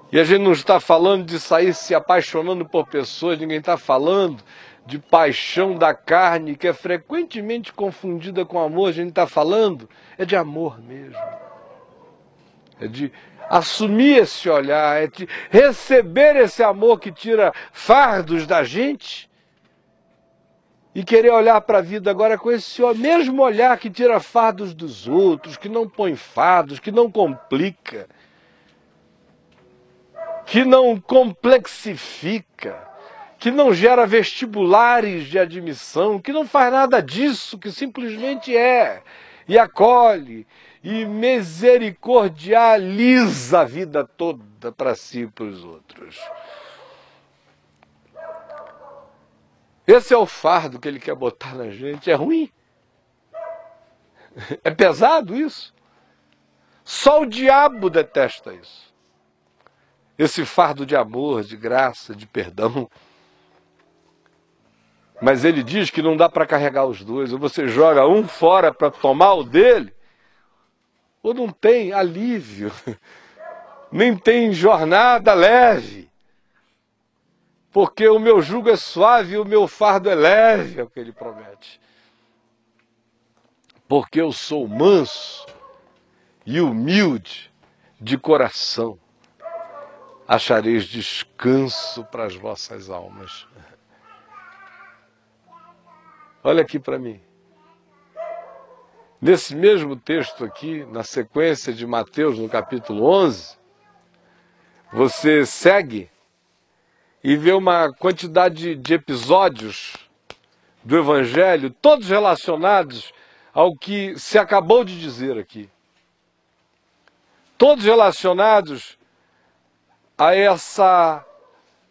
E a gente não está falando de sair se apaixonando por pessoas, ninguém está falando de paixão da carne, que é frequentemente confundida com amor, a gente está falando é de amor mesmo. É de assumir esse olhar, é de receber esse amor que tira fardos da gente e querer olhar para a vida agora com esse mesmo olhar que tira fardos dos outros, que não põe fardos, que não complica, que não complexifica, que não gera vestibulares de admissão, que não faz nada disso, que simplesmente é, e acolhe, e misericordializa a vida toda para si e para os outros. Esse é o fardo que ele quer botar na gente. É ruim? É pesado isso? Só o diabo detesta isso. Esse fardo de amor, de graça, de perdão. Mas ele diz que não dá para carregar os dois. Ou você joga um fora para tomar o dele, ou não tem alívio, nem tem jornada leve. Porque o meu jugo é suave e o meu fardo é leve, é o que ele promete. Porque eu sou manso e humilde de coração. Achareis descanso para as vossas almas. Olha aqui para mim. Nesse mesmo texto aqui, na sequência de Mateus, no capítulo 11, você segue e vê uma quantidade de episódios do Evangelho, todos relacionados ao que se acabou de dizer aqui. Todos relacionados a essa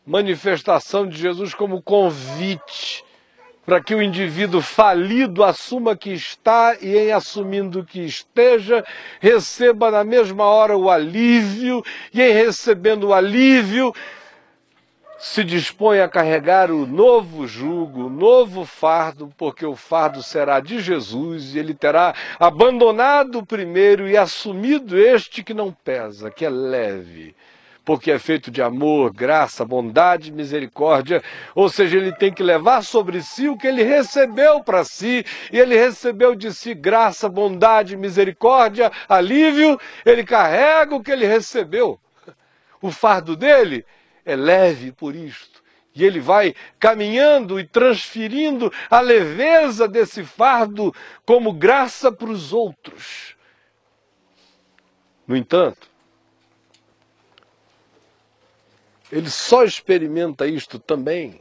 manifestação de Jesus como convite para que o indivíduo falido assuma que está e, em assumindo que esteja, receba na mesma hora o alívio e, em recebendo o alívio, se dispõe a carregar o novo jugo, o novo fardo, porque o fardo será de Jesus e ele terá abandonado o primeiro e assumido este que não pesa, que é leve, porque é feito de amor, graça, bondade, misericórdia, ou seja, ele tem que levar sobre si o que ele recebeu para si, e ele recebeu de si graça, bondade, misericórdia, alívio, ele carrega o que ele recebeu. O fardo dele é leve por isto, e ele vai caminhando e transferindo a leveza desse fardo como graça para os outros. No entanto, ele só experimenta isto também,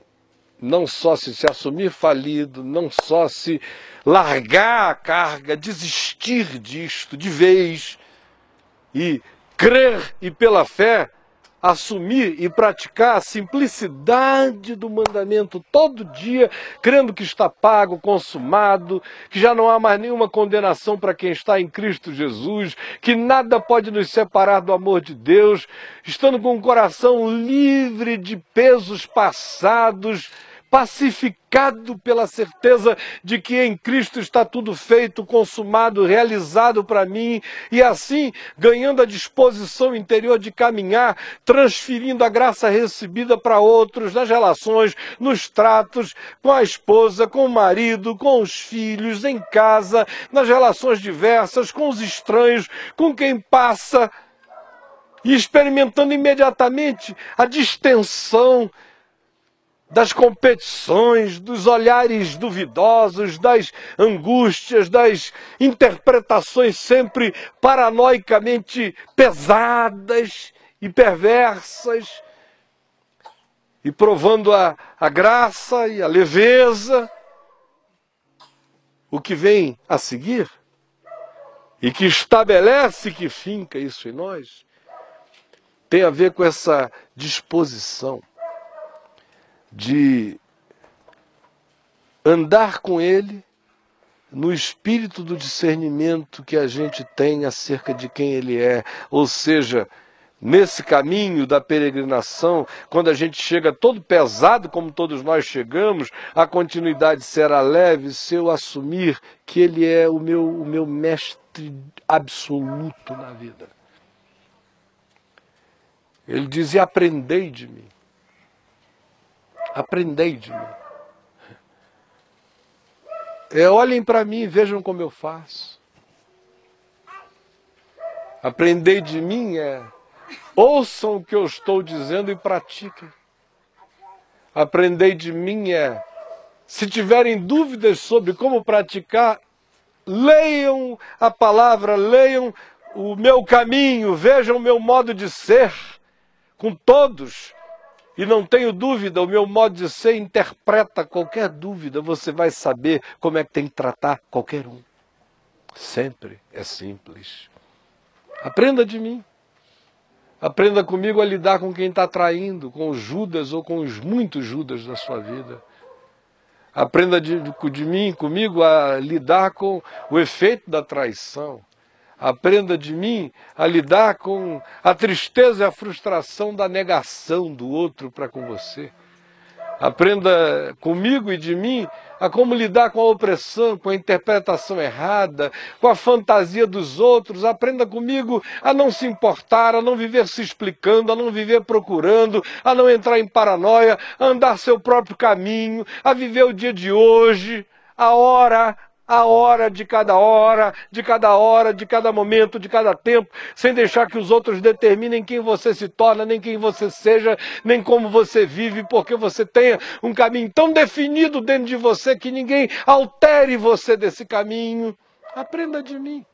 não só se assumir falido, não só se largar a carga, desistir disto de vez e crer e pela fé assumir e praticar a simplicidade do mandamento todo dia, crendo que está pago, consumado, que já não há mais nenhuma condenação para quem está em Cristo Jesus, que nada pode nos separar do amor de Deus, estando com o coração livre de pesos passados, pacificado pela certeza de que em Cristo está tudo feito, consumado, realizado para mim, e assim ganhando a disposição interior de caminhar, transferindo a graça recebida para outros, nas relações, nos tratos, com a esposa, com o marido, com os filhos, em casa, nas relações diversas, com os estranhos, com quem passa, e experimentando imediatamente a distensão das competições, dos olhares duvidosos, das angústias, das interpretações sempre paranoicamente pesadas e perversas, e provando a graça e a leveza. O que vem a seguir, e que estabelece, que finca isso em nós, tem a ver com essa disposição de andar com ele no espírito do discernimento que a gente tem acerca de quem ele é. Ou seja, nesse caminho da peregrinação, quando a gente chega todo pesado, como todos nós chegamos, a continuidade será leve se eu assumir que ele é o meu mestre absoluto na vida. Ele diz: e aprendei de mim. Aprendei de mim. Olhem para mim e vejam como eu faço. Aprendei de mim ouçam o que eu estou dizendo e pratiquem. Aprendei de mim se tiverem dúvidas sobre como praticar, leiam a palavra, leiam o meu caminho, vejam o meu modo de ser com todos. E não tenho dúvida, o meu modo de ser interpreta qualquer dúvida. Você vai saber como é que tem que tratar qualquer um. Sempre é simples. Aprenda de mim. Aprenda comigo a lidar com quem está traindo, com os Judas ou com os muitos Judas da sua vida. Aprenda de mim, comigo, a lidar com o efeito da traição. Aprenda de mim a lidar com a tristeza e a frustração da negação do outro para com você. Aprenda comigo e de mim a como lidar com a opressão, com a interpretação errada, com a fantasia dos outros. Aprenda comigo a não se importar, a não viver se explicando, a não viver procurando, a não entrar em paranoia, a andar seu próprio caminho, a viver o dia de hoje, a hora de cada hora, de cada momento, de cada tempo, sem deixar que os outros determinem quem você se torna, nem quem você seja, nem como você vive, porque você tenha um caminho tão definido dentro de você que ninguém altere você desse caminho. Aprenda de mim.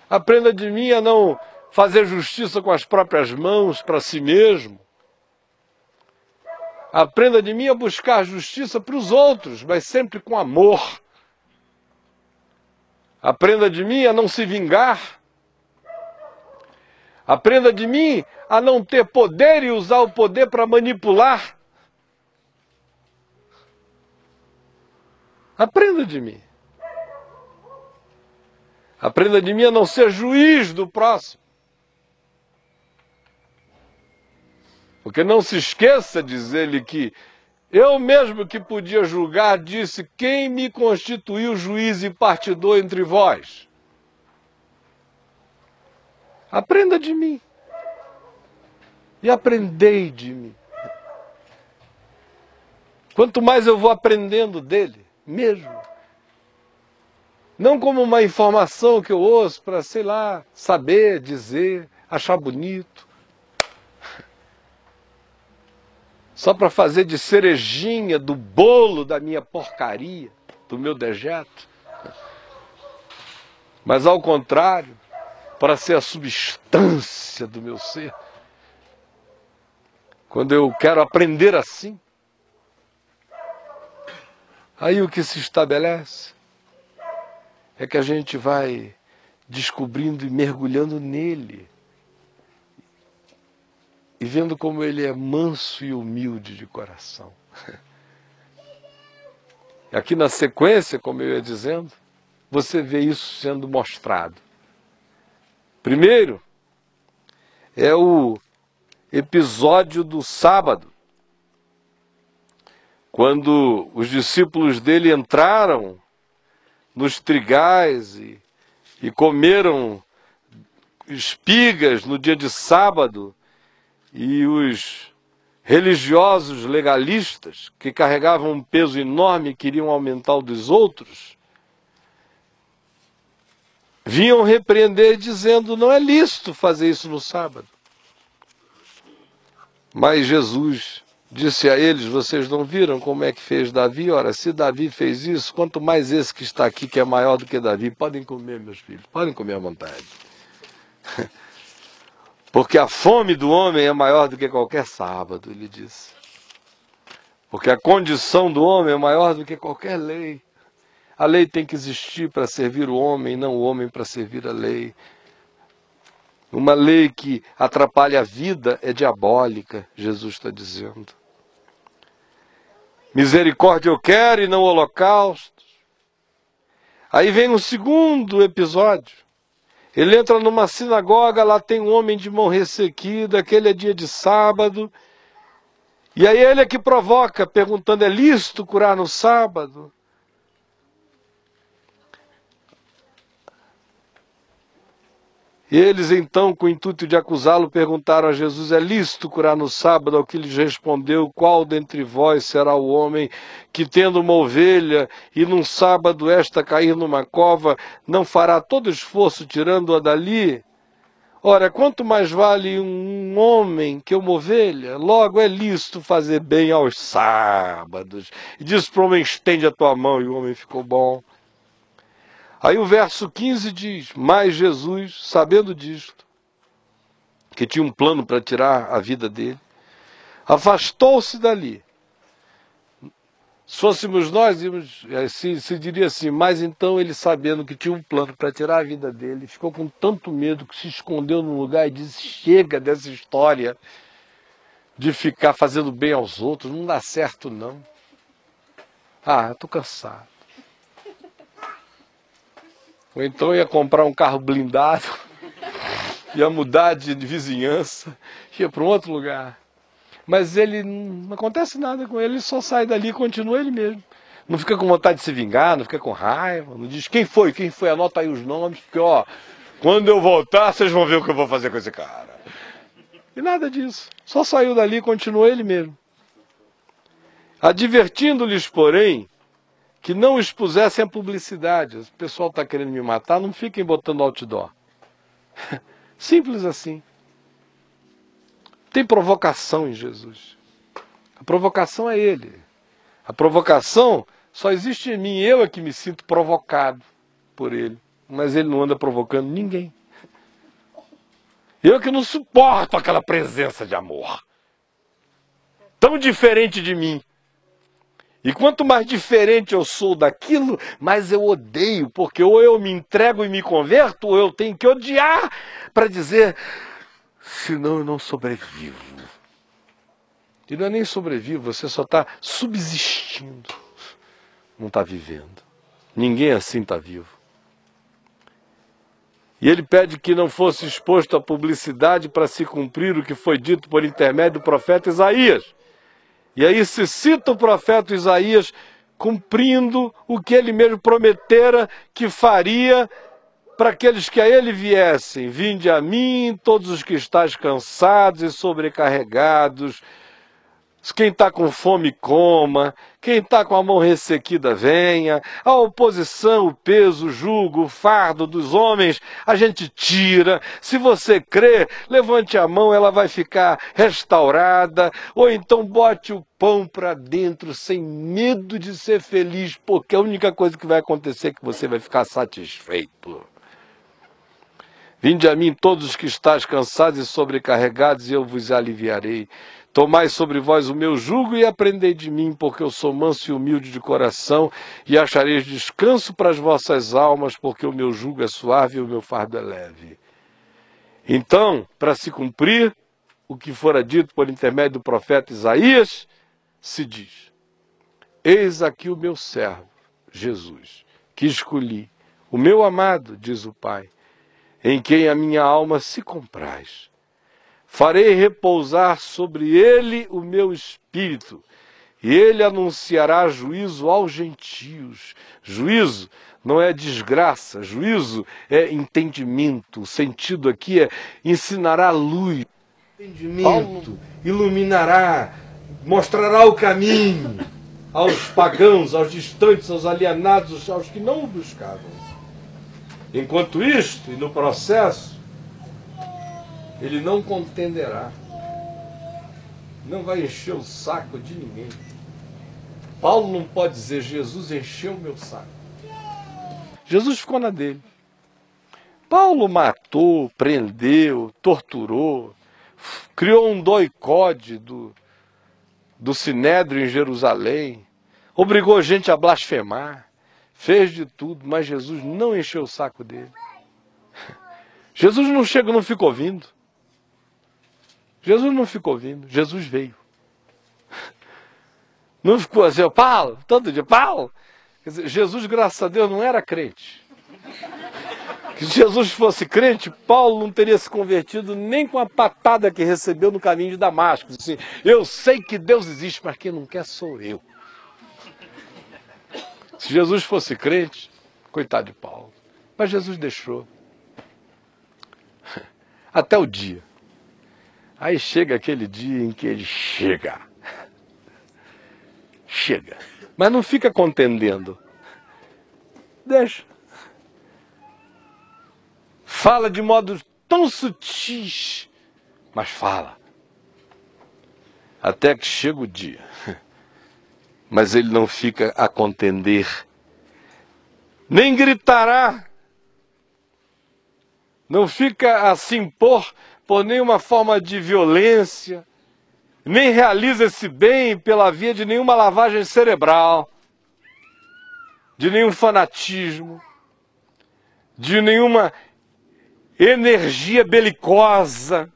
Aprenda de mim a não fazer justiça com as próprias mãos para si mesmo. Aprenda de mim a buscar justiça para os outros, mas sempre com amor. Aprenda de mim a não se vingar. Aprenda de mim a não ter poder e usar o poder para manipular. Aprenda de mim. Aprenda de mim a não ser juiz do próximo. Porque não se esqueça, diz ele, que eu mesmo que podia julgar, disse, quem me constituiu juiz e partidor entre vós? Aprenda de mim. E aprendei de mim. Quanto mais eu vou aprendendo dele, mesmo. Não como uma informação que eu ouço para, sei lá, saber, dizer, achar bonito. Só para fazer de cerejinha do bolo da minha porcaria, do meu dejeto. Mas ao contrário, para ser a substância do meu ser. Quando eu quero aprender assim, aí o que se estabelece é que a gente vai descobrindo e mergulhando nele. E vendo como ele é manso e humilde de coração. Aqui na sequência, como eu ia dizendo, você vê isso sendo mostrado. Primeiro, é o episódio do sábado, quando os discípulos dele entraram nos trigais e comeram espigas no dia de sábado, e os religiosos legalistas, que carregavam um peso enorme e queriam aumentar o dos outros, vinham repreender dizendo, não é lícito fazer isso no sábado. Mas Jesus disse a eles, vocês não viram como é que fez Davi? Ora, se Davi fez isso, quanto mais esse que está aqui, que é maior do que Davi, podem comer, meus filhos, podem comer à vontade. Porque a fome do homem é maior do que qualquer sábado, ele disse. Porque a condição do homem é maior do que qualquer lei. A lei tem que existir para servir o homem, não o homem para servir a lei. Uma lei que atrapalha a vida é diabólica, Jesus está dizendo. Misericórdia eu quero e não holocaustos. Aí vem um segundo episódio. Ele entra numa sinagoga, lá tem um homem de mão ressequida, aquele é dia de sábado. E aí ele é que provoca, perguntando, é lícito curar no sábado? E eles então, com o intuito de acusá-lo, perguntaram a Jesus, é lícito curar no sábado? Ao que lhes respondeu, qual dentre vós será o homem que, tendo uma ovelha, e num sábado esta cair numa cova, não fará todo esforço tirando-a dali? Ora, quanto mais vale um homem que uma ovelha? Logo é lícito fazer bem aos sábados. E disse para o homem, estende a tua mão, e o homem ficou bom. Aí o verso 15 diz, mas Jesus, sabendo disto, que tinha um plano para tirar a vida dele, afastou-se dali. Se fôssemos nós, se diria assim, mas então ele sabendo que tinha um plano para tirar a vida dele, ficou com tanto medo que se escondeu num lugar e disse, chega dessa história de ficar fazendo bem aos outros, não dá certo não. Ah, eu estou cansado. Ou então ia comprar um carro blindado, ia mudar de vizinhança, ia para um outro lugar. Mas ele, não acontece nada com ele, ele só sai dali e continua ele mesmo. Não fica com vontade de se vingar, não fica com raiva, não diz quem foi, anota aí os nomes, porque ó, quando eu voltar vocês vão ver o que eu vou fazer com esse cara. E nada disso, só saiu dali e continua ele mesmo. Advertindo-lhes, porém, que não expusessem a publicidade. O pessoal está querendo me matar, não fiquem botando outdoor. Simples assim. Tem provocação em Jesus. A provocação é ele. A provocação Só existe em mim, eu é que me sinto provocado por ele. Mas ele não anda provocando ninguém. Eu que não suporto aquela presença de amor. Tão diferente de mim. E quanto mais diferente eu sou daquilo, mais eu odeio. Porque ou eu me entrego e me converto, ou eu tenho que odiar para dizer, senão eu não sobrevivo. E não é nem sobrevivo, você só está subsistindo. Não está vivendo. Ninguém assim está vivo. E ele pede que não fosse exposto à publicidade para se cumprir o que foi dito por intermédio do profeta Isaías. E aí se cita o profeta Isaías cumprindo o que ele mesmo prometera que faria para aqueles que a ele viessem. Vinde a mim, todos os que estáis cansados e sobrecarregados. Quem está com fome, coma. Quem está com a mão ressequida, venha. A oposição, o peso, o jugo, o fardo dos homens, a gente tira. Se você crê, levante a mão, ela vai ficar restaurada. Ou então bote o pão para dentro, sem medo de ser feliz, porque a única coisa que vai acontecer é que você vai ficar satisfeito. Vinde a mim todos os que estáis cansados e sobrecarregados, e eu vos aliviarei. Tomai sobre vós o meu jugo e aprendei de mim, porque eu sou manso e humilde de coração, e achareis descanso para as vossas almas, porque o meu jugo é suave e o meu fardo é leve. Então, para se cumprir o que fora dito por intermédio do profeta Isaías, se diz, eis aqui o meu servo, Jesus, que escolhi, o meu amado, diz o Pai, em quem a minha alma se compraz. Farei repousar sobre ele o meu espírito, e ele anunciará juízo aos gentios. Juízo não é desgraça, juízo é entendimento. O sentido aqui é ensinará luz. Entendimento, iluminará, mostrará o caminho aos pagãos, aos distantes, aos alienados, aos que não o buscavam. Enquanto isto, e no processo, ele não contenderá, não vai encher o saco de ninguém. Paulo não pode dizer, Jesus encheu o meu saco. Jesus ficou na dele. Paulo matou, prendeu, torturou, criou um doicode do Sinédrio em Jerusalém, obrigou gente a blasfemar, fez de tudo, mas Jesus não encheu o saco dele. Jesus não chega, não ficou ouvindo. Jesus não ficou ouvindo, Jesus veio. Não ficou assim, Paulo, todo dia, Paulo. Quer dizer, Jesus, graças a Deus, não era crente. Se Jesus fosse crente, Paulo não teria se convertido nem com a patada que recebeu no caminho de Damasco. Assim, eu sei que Deus existe, mas quem não quer sou eu. Se Jesus fosse crente, coitado de Paulo. Mas Jesus deixou. Até o dia. Aí chega aquele dia em que ele chega. Chega. Mas não fica contendendo. Deixa. Fala de modo tão sutis, mas fala. Até que chega o dia. Mas ele não fica a contender. Nem gritará. Não fica a se impor por nenhuma forma de violência, nem realiza esse bem pela via de nenhuma lavagem cerebral, de nenhum fanatismo, de nenhuma energia belicosa.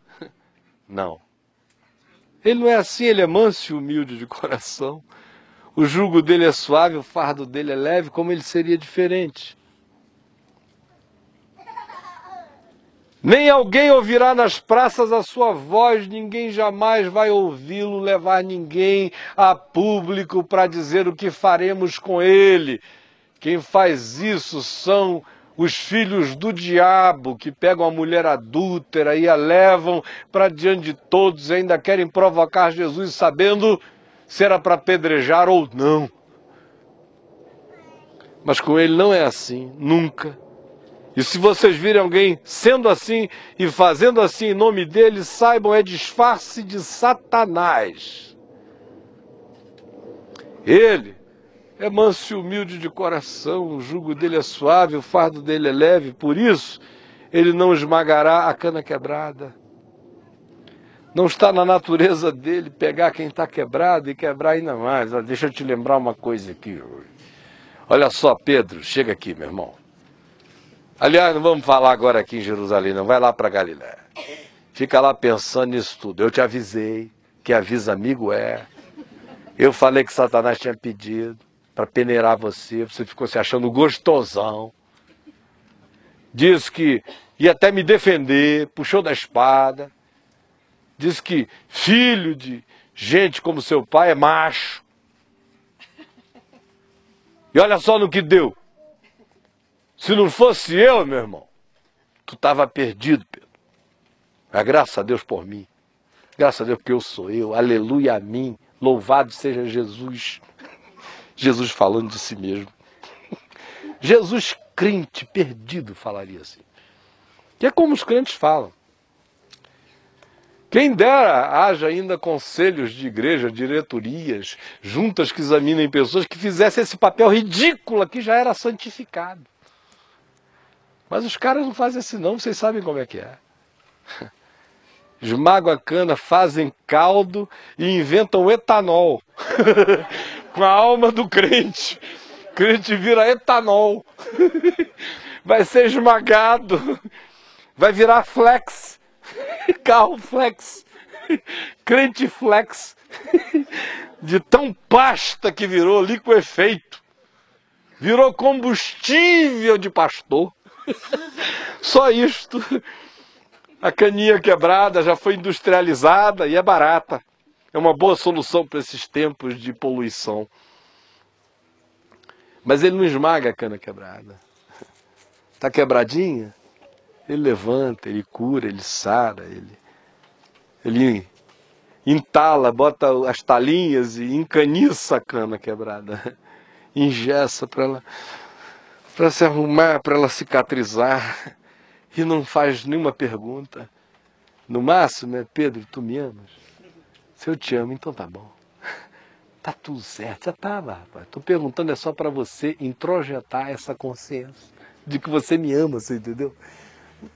Não. Ele não é assim, ele é manso e humilde de coração. O jugo dele é suave, o fardo dele é leve, como ele seria diferente? Nem alguém ouvirá nas praças a sua voz, ninguém jamais vai ouvi-lo levar ninguém a público para dizer o que faremos com ele. Quem faz isso são os filhos do diabo, que pegam a mulher adúltera e a levam para diante de todos e ainda querem provocar Jesus sabendo se era para apedrejar ou não. Mas com ele não é assim, nunca. E se vocês virem alguém sendo assim e fazendo assim em nome dele, saibam, é disfarce de Satanás. Ele é manso e humilde de coração, o jugo dele é suave, o fardo dele é leve, por isso ele não esmagará a cana quebrada. Não está na natureza dele pegar quem está quebrado e quebrar ainda mais. Deixa eu te lembrar uma coisa aqui. Olha só, Pedro, chega aqui, meu irmão. Aliás, não vamos falar agora aqui em Jerusalém, não. Vai lá para Galiléia. Fica lá pensando nisso tudo. Eu te avisei, que avisa amigo é. Eu falei que Satanás tinha pedido para peneirar você. Você ficou se achando gostosão. Disse que ia até me defender, puxou da espada. Diz que filho de gente como seu pai é macho. E olha só no que deu. Se não fosse eu, meu irmão, tu estava perdido, Pedro. Mas graças a Deus por mim. Graças a Deus porque eu sou eu. Aleluia a mim. Louvado seja Jesus. Jesus falando de si mesmo. Jesus crente, perdido, falaria assim. Que é como os crentes falam. Quem dera haja ainda conselhos de igreja, diretorias, juntas que examinem pessoas que fizessem esse papel ridículo que já era santificado. Mas os caras não fazem assim não, vocês sabem como é que é. Esmagam a cana, fazem caldo e inventam etanol. Com a alma do crente. O crente vira etanol. Vai ser esmagado. Vai virar flex. Carro flex, crente flex, de tão pasta que virou liquefeito, virou combustível de pastor. Só isto. A caninha quebrada já foi industrializada e é barata. É uma boa solução para esses tempos de poluição. Mas ele não esmaga a cana quebrada. Está quebradinha? Ele levanta, ele cura, ele sara, ele entala, bota as talinhas e encaniça a cana quebrada. Engessa para se arrumar, para ela cicatrizar. E não faz nenhuma pergunta. No máximo é: Pedro, tu me amas? Se eu te amo, então tá bom. Tá tudo certo, já tava, rapaz. Tô perguntando é só para você introjetar essa consciência de que você me ama, você entendeu?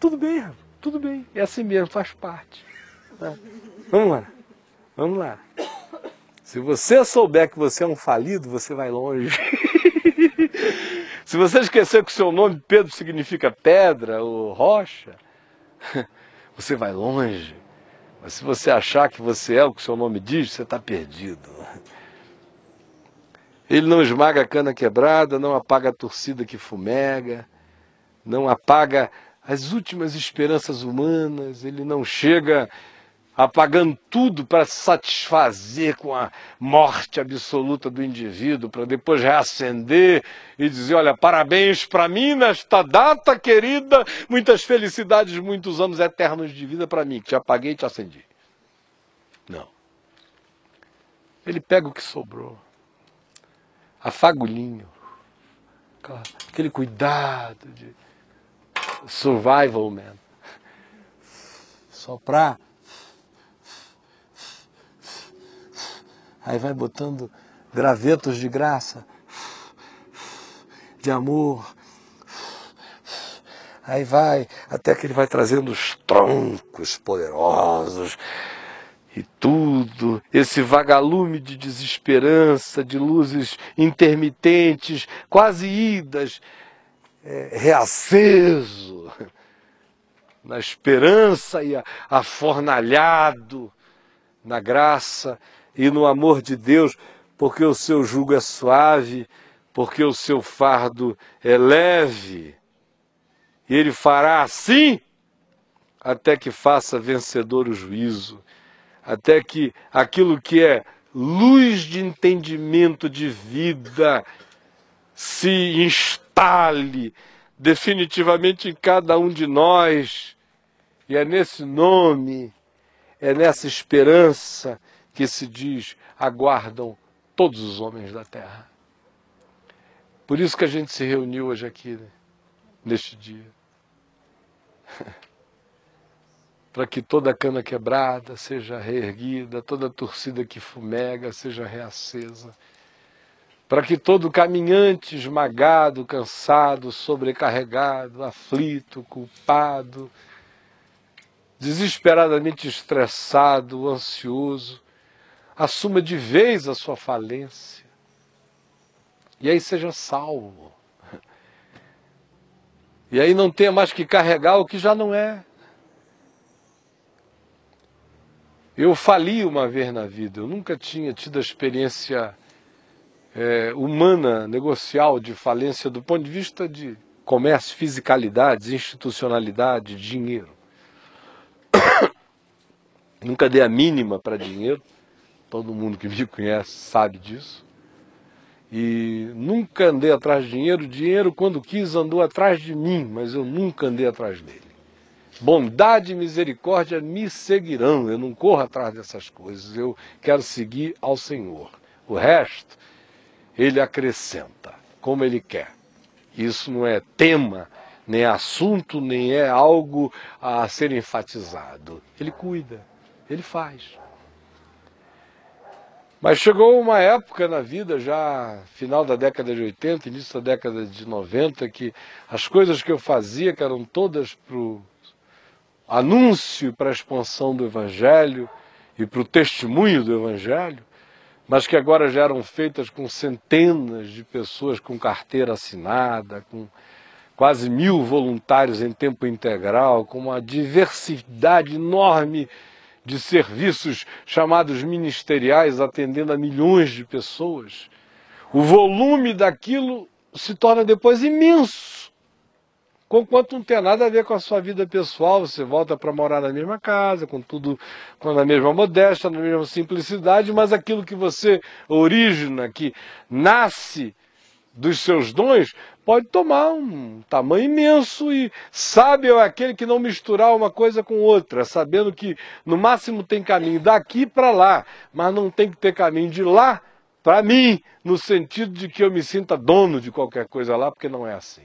Tudo bem, rapaz, tudo bem. É assim mesmo, faz parte. Tá? Vamos lá, vamos lá. Se você souber que você é um falido, você vai longe. Se você esquecer que o seu nome Pedro significa pedra ou rocha, você vai longe. Mas se você achar que você é o que o seu nome diz, você está perdido. Ele não esmaga a cana quebrada, não apaga a torcida que fumega, não apaga as últimas esperanças humanas, ele não chega apagando tudo para se satisfazer com a morte absoluta do indivíduo, para depois reacender e dizer: olha, parabéns para mim nesta data querida, muitas felicidades, muitos anos eternos de vida para mim, que te apaguei e te acendi. Não. Ele pega o que sobrou, a fagulhinho, aquele cuidado de survival man, soprar, aí vai botando gravetos de graça, de amor, aí vai até que ele vai trazendo os troncos poderosos e tudo, esse vagalume de desesperança, de luzes intermitentes, quase idas, reaceso, na esperança e afornalhado na graça e no amor de Deus, porque o seu jugo é suave, porque o seu fardo é leve. E ele fará assim até que faça vencedor o juízo, até que aquilo que é luz de entendimento de vida se instale definitivamente em cada um de nós. E é nesse nome, é nessa esperança que se diz: aguardam todos os homens da terra. Por isso que a gente se reuniu hoje aqui, né, neste dia. Para que toda cana quebrada seja reerguida, toda torcida que fumega seja reacesa, para que todo caminhante esmagado, cansado, sobrecarregado, aflito, culpado, desesperadamente estressado, ansioso, assuma de vez a sua falência e aí seja salvo. E aí não tenha mais que carregar o que já não é. Eu fali uma vez na vida, eu nunca tinha tido a experiência humana, negocial, de falência do ponto de vista de comércio, fisicalidades, institucionalidade, dinheiro. Nunca dei a mínima para dinheiro, todo mundo que me conhece sabe disso. E nunca andei atrás de dinheiro, dinheiro quando quis andou atrás de mim, mas eu nunca andei atrás dele. Bondade e misericórdia me seguirão, eu não corro atrás dessas coisas, eu quero seguir ao Senhor. O resto, Ele acrescenta, como Ele quer. Isso não é tema, nem é assunto, nem é algo a ser enfatizado. Ele cuida, Ele faz. Mas chegou uma época na vida, já final da década de 80, início da década de 90, que as coisas que eu fazia, que eram todas para o anúncio, para a expansão do Evangelho e para o testemunho do Evangelho, mas que agora já eram feitas com centenas de pessoas com carteira assinada, com quase 1000 voluntários em tempo integral, com uma diversidade enorme de serviços chamados ministeriais, atendendo a milhões de pessoas. O volume daquilo se torna depois imenso. Conquanto não tem nada a ver com a sua vida pessoal, você volta para morar na mesma casa, com tudo na mesma modéstia, na mesma simplicidade, mas aquilo que você origina, que nasce dos seus dons, pode tomar um tamanho imenso. E sábio é aquele que não misturar uma coisa com outra, sabendo que no máximo tem caminho daqui para lá, mas não tem que ter caminho de lá para mim, no sentido de que eu me sinta dono de qualquer coisa lá, porque não é assim.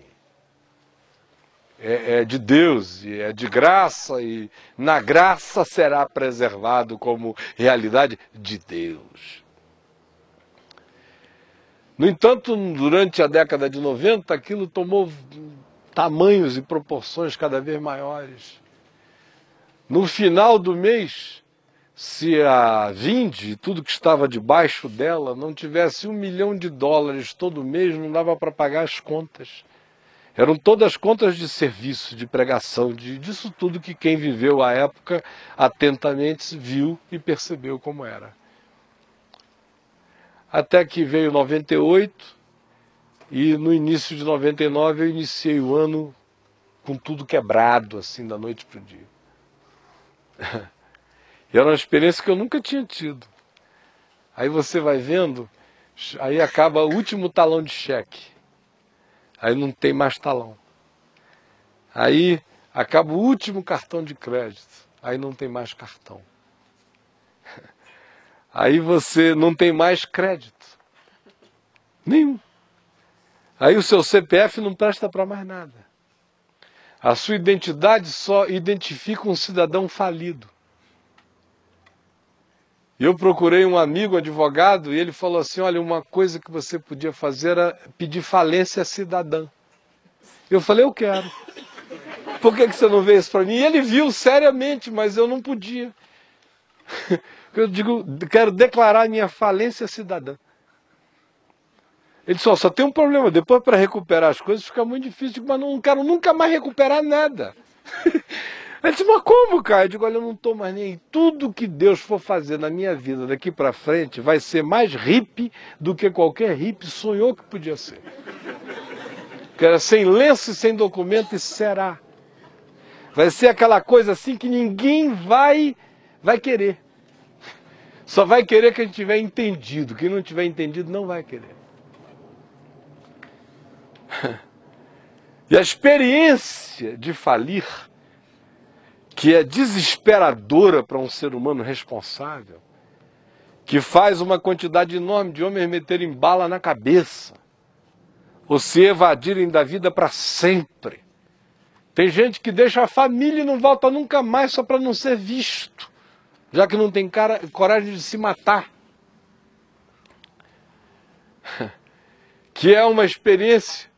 É de Deus, e é de graça, e na graça será preservado como realidade de Deus. No entanto, durante a década de 90, aquilo tomou tamanhos e proporções cada vez maiores. No final do mês, se a Vindi, tudo que estava debaixo dela, não tivesse $1 milhão todo mês, não dava para pagar as contas. Eram todas contas de serviço, de pregação, disso tudo que quem viveu a época atentamente viu e percebeu como era. Até que veio 98 e no início de 99 eu iniciei o ano com tudo quebrado, assim, da noite para o dia. E era uma experiência que eu nunca tinha tido. Aí você vai vendo, aí acaba o último talão de cheque. Aí não tem mais talão. Aí acaba o último cartão de crédito. Aí não tem mais cartão. Aí você não tem mais crédito. Nenhum. Aí o seu CPF não presta para mais nada. A sua identidade só identifica um cidadão falido. E eu procurei um amigo advogado e ele falou assim, olha, uma coisa que você podia fazer era pedir falência cidadã. Eu falei, eu quero. Por que você não vê isso para mim? E ele viu seriamente, mas eu não podia. Eu digo, quero declarar minha falência cidadã. Ele disse, só tem um problema, depois para recuperar as coisas fica muito difícil, mas não quero nunca mais recuperar nada. Ele disse, mas como, cara? Eu digo, olha, eu não estou mais nem aí. Tudo que Deus for fazer na minha vida daqui para frente vai ser mais hippie do que qualquer hippie sonhou que podia ser. Que era sem lenço e sem documento, e será. Vai ser aquela coisa assim que ninguém vai querer. Só vai querer quem tiver entendido. Quem não tiver entendido não vai querer. E a experiência de falir, que é desesperadora para um ser humano responsável, que faz uma quantidade enorme de homens meterem bala na cabeça, ou se evadirem da vida para sempre. Tem gente que deixa a família e não volta nunca mais só para não ser visto, já que não tem coragem de se matar. que é uma experiência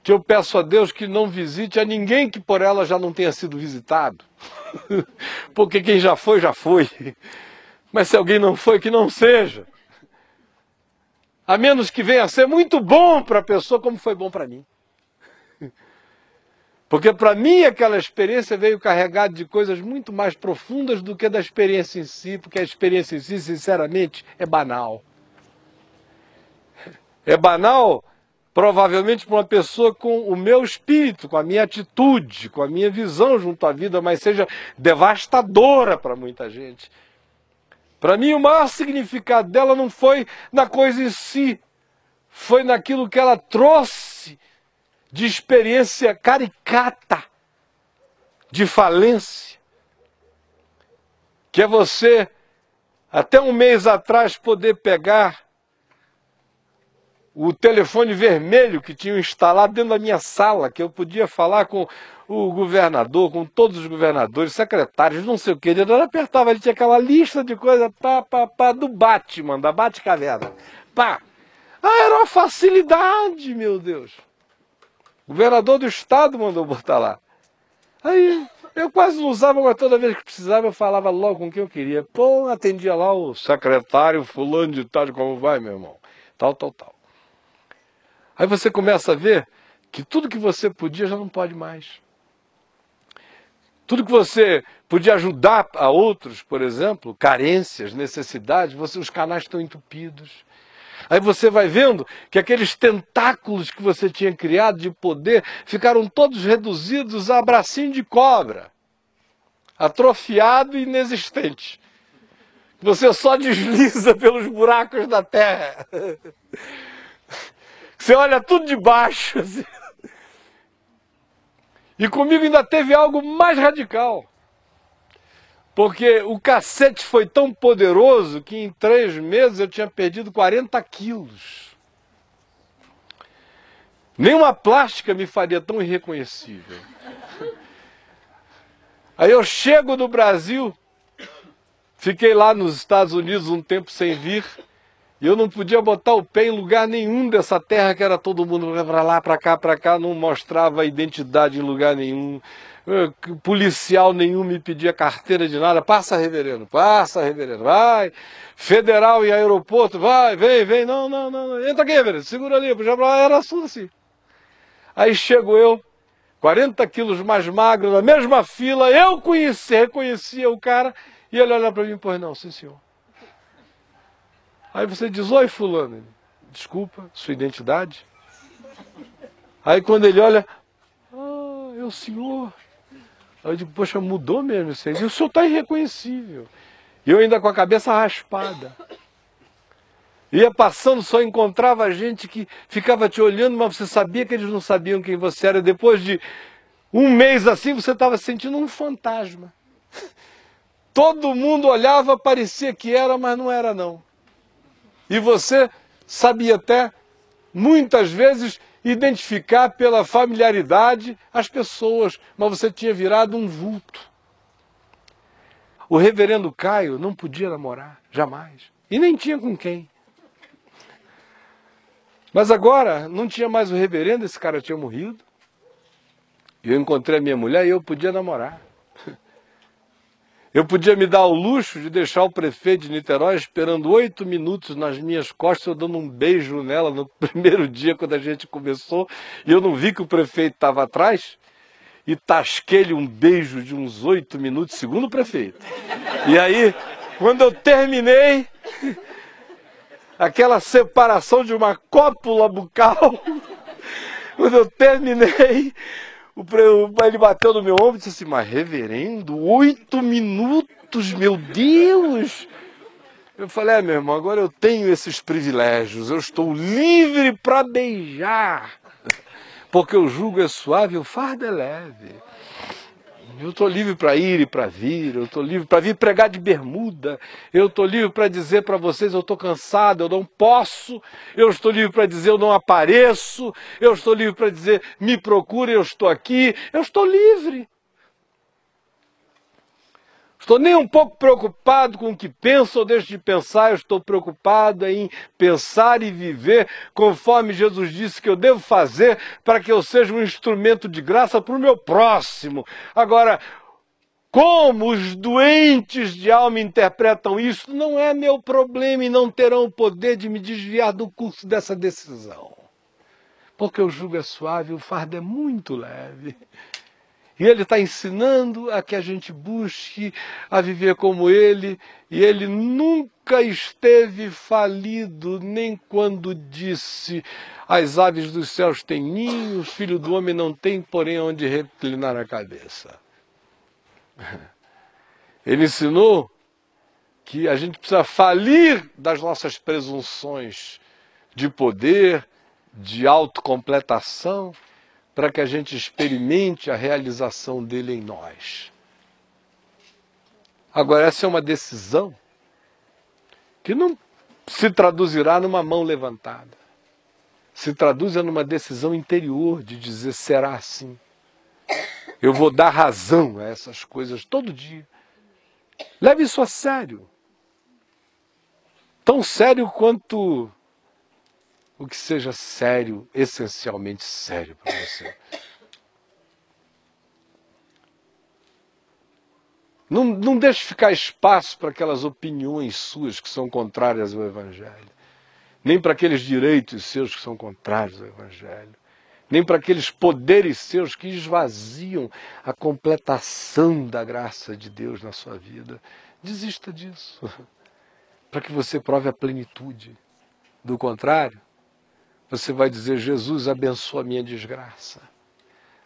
que eu peço a Deus que não visite a ninguém que por ela já não tenha sido visitado. Porque quem já foi, já foi. Mas se alguém não foi, que não seja. A menos que venha a ser muito bom para a pessoa, como foi bom para mim. Porque para mim aquela experiência veio carregada de coisas muito mais profundas do que da experiência em si, porque a experiência em si, sinceramente, é banal. É banal, provavelmente, para uma pessoa com o meu espírito, com a minha atitude, com a minha visão junto à vida, mas seja devastadora para muita gente. Para mim, o maior significado dela não foi na coisa em si, foi naquilo que ela trouxe de experiência caricata, de falência, que é você, até um mês atrás, poder pegar o telefone vermelho que tinham instalado dentro da minha sala, que eu podia falar com o governador, com todos os governadores, secretários, não sei o que, ele apertava, ele tinha aquela lista de coisas, do Batman, da Batcaverna, pá. Ah, era uma facilidade, meu Deus. O governador do estado mandou botar lá. Aí eu quase não usava, mas toda vez que precisava eu falava logo com quem eu queria. Pô, atendia lá o secretário fulano de tal, como vai, meu irmão? Tal. Aí você começa a ver que tudo que você podia já não pode mais. Tudo que você podia ajudar a outros, por exemplo, carências, necessidades, os canais estão entupidos. Aí você vai vendo que aqueles tentáculos que você tinha criado de poder ficaram todos reduzidos a bracinho de cobra, atrofiado e inexistente. Você só desliza pelos buracos da terra. Você olha tudo de baixo. Assim. E comigo ainda teve algo mais radical. Porque o cacete foi tão poderoso que em 3 meses eu tinha perdido 40 quilos. Nenhuma plástica me faria tão irreconhecível. Aí eu chego no Brasil, fiquei lá nos Estados Unidos um tempo sem vir, e eu não podia botar o pé em lugar nenhum dessa terra que era todo mundo para lá, para cá, não mostrava identidade em lugar nenhum. Policial nenhum me pedia carteira de nada. Passa, reverendo, vai. Federal e aeroporto, vai, vem, não. Entra aqui, reverendo, segura ali, já era assunto assim. Aí chego eu, 40 quilos mais magro, na mesma fila, eu reconhecia o cara, e ele olha para mim, pois não, sim senhor. Aí você diz, oi fulano, desculpa, sua identidade? Aí quando ele olha, é o senhor. Aí eu digo, poxa, mudou mesmo isso aí. E o senhor está irreconhecível. E eu ainda com a cabeça raspada. Ia passando, só encontrava gente que ficava te olhando, mas você sabia que eles não sabiam quem você era. Depois de um mês assim, você estava sentindo um fantasma. Todo mundo olhava, parecia que era, mas não era não. E você sabia até, muitas vezes, identificar pela familiaridade as pessoas, mas você tinha virado um vulto. O reverendo Caio não podia namorar, jamais. E nem tinha com quem. Mas agora, não tinha mais o reverendo, esse cara tinha morrido. E eu encontrei a minha mulher e eu podia namorar. Eu podia me dar o luxo de deixar o prefeito de Niterói esperando 8 minutos nas minhas costas, eu dando um beijo nela no primeiro dia, quando a gente começou, e eu não vi que o prefeito estava atrás, e tasquei-lhe um beijo de uns 8 minutos, segundo o prefeito. E aí, quando eu terminei, aquela separação de uma cópula bucal, quando eu terminei, ele bateu no meu ombro e disse assim, mas reverendo, 8 minutos, meu Deus! Eu falei, meu irmão, agora eu tenho esses privilégios, eu estou livre para beijar, porque o jugo é suave, o fardo é leve. Eu estou livre para ir e para vir, eu estou livre para vir pregar de bermuda, eu estou livre para dizer para vocês, eu estou cansado, eu não posso, eu estou livre para dizer, eu não apareço, eu estou livre para dizer, me procure, eu estou aqui, eu estou livre. estou nem um pouco preocupado com o que penso ou deixo de pensar, eu estou preocupado em pensar e viver conforme Jesus disse que eu devo fazer para que eu seja um instrumento de graça para o meu próximo. Agora, como os doentes de alma interpretam isso, não é meu problema e não terão o poder de me desviar do curso dessa decisão. Porque o jugo é suave, o fardo é muito leve. E ele está ensinando a que a gente busque a viver como ele, e ele nunca esteve falido, nem quando disse: as aves dos céus têm ninho, o filho do homem não tem, porém, onde reclinar a cabeça. Ele ensinou que a gente precisa falir das nossas presunções de poder, de autocompletação, para que a gente experimente a realização dele em nós. Agora, essa é uma decisão que não se traduzirá numa mão levantada. Se traduz numa decisão interior de dizer: será assim. Eu vou dar razão a essas coisas todo dia. Leve isso a sério. Tão sério quanto o que seja sério, essencialmente sério para você. Não deixe ficar espaço para aquelas opiniões suas que são contrárias ao Evangelho. Nem para aqueles direitos seus que são contrários ao Evangelho. Nem para aqueles poderes seus que esvaziam a completação da graça de Deus na sua vida. Desista disso, para que você prove a plenitude. Do contrário, você vai dizer: Jesus, abençoa a minha desgraça,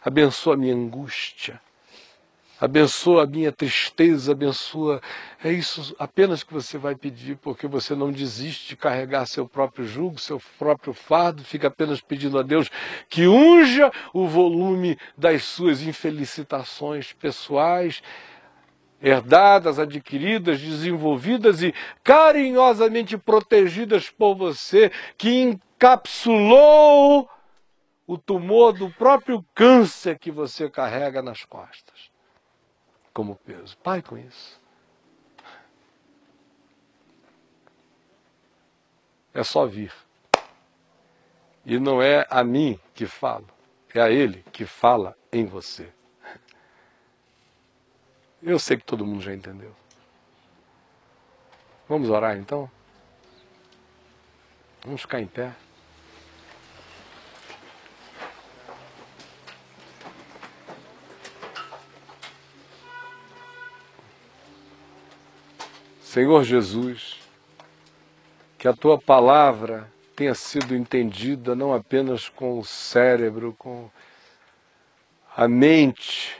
abençoa a minha angústia, abençoa a minha tristeza, abençoa... É isso apenas que você vai pedir, porque você não desiste de carregar seu próprio jugo, seu próprio fardo, fica apenas pedindo a Deus que unja o volume das suas infelicitações pessoais, herdadas, adquiridas, desenvolvidas e carinhosamente protegidas por você, que encapsulou o tumor do próprio câncer que você carrega nas costas como peso. Pare com isso. É só vir. E não é a mim que falo, é a Ele que fala em você. Eu sei que todo mundo já entendeu. Vamos orar então? Vamos ficar em pé. Senhor Jesus, que a Tua palavra tenha sido entendida não apenas com o cérebro, com a mente,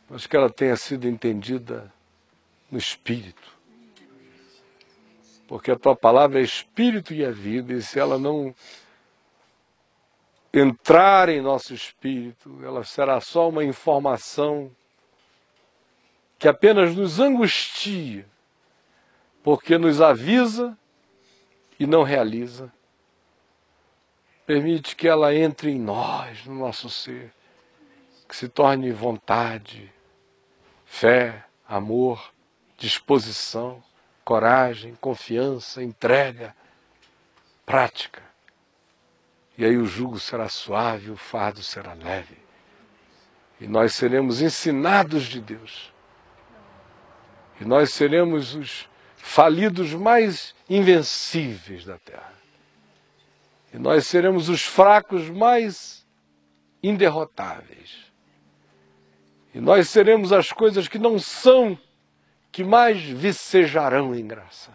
mas que ela tenha sido entendida no Espírito. Porque a Tua palavra é Espírito e é vida, e se ela não entrar em nosso espírito, ela será só uma informação que apenas nos angustia, porque nos avisa e não realiza. Permite que ela entre em nós, no nosso ser, que se torne vontade, fé, amor, disposição, coragem, confiança, entrega, prática. E aí o jugo será suave, o fardo será leve. E nós seremos ensinados de Deus. E nós seremos os falidos mais invencíveis da terra. E nós seremos os fracos mais inderrotáveis. E nós seremos as coisas que não são, que mais vicejarão em graça.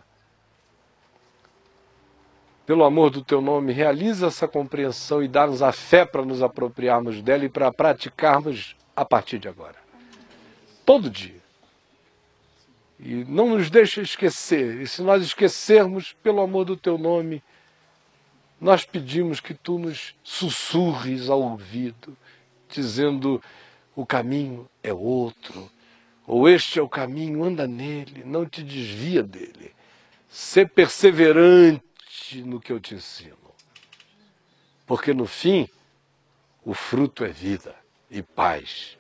Pelo amor do Teu nome, realiza essa compreensão e dá-nos a fé para nos apropriarmos dela e para praticarmos a partir de agora. Todo dia. E não nos deixa esquecer. E se nós esquecermos, pelo amor do Teu nome, nós pedimos que Tu nos sussurres ao ouvido, dizendo: o caminho é outro, ou este é o caminho, anda nele, não te desvia dele. Sê perseverante no que eu te ensino. Porque no fim, o fruto é vida e paz.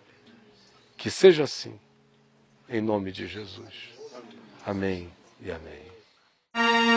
Que seja assim, em nome de Jesus. Amém e amém.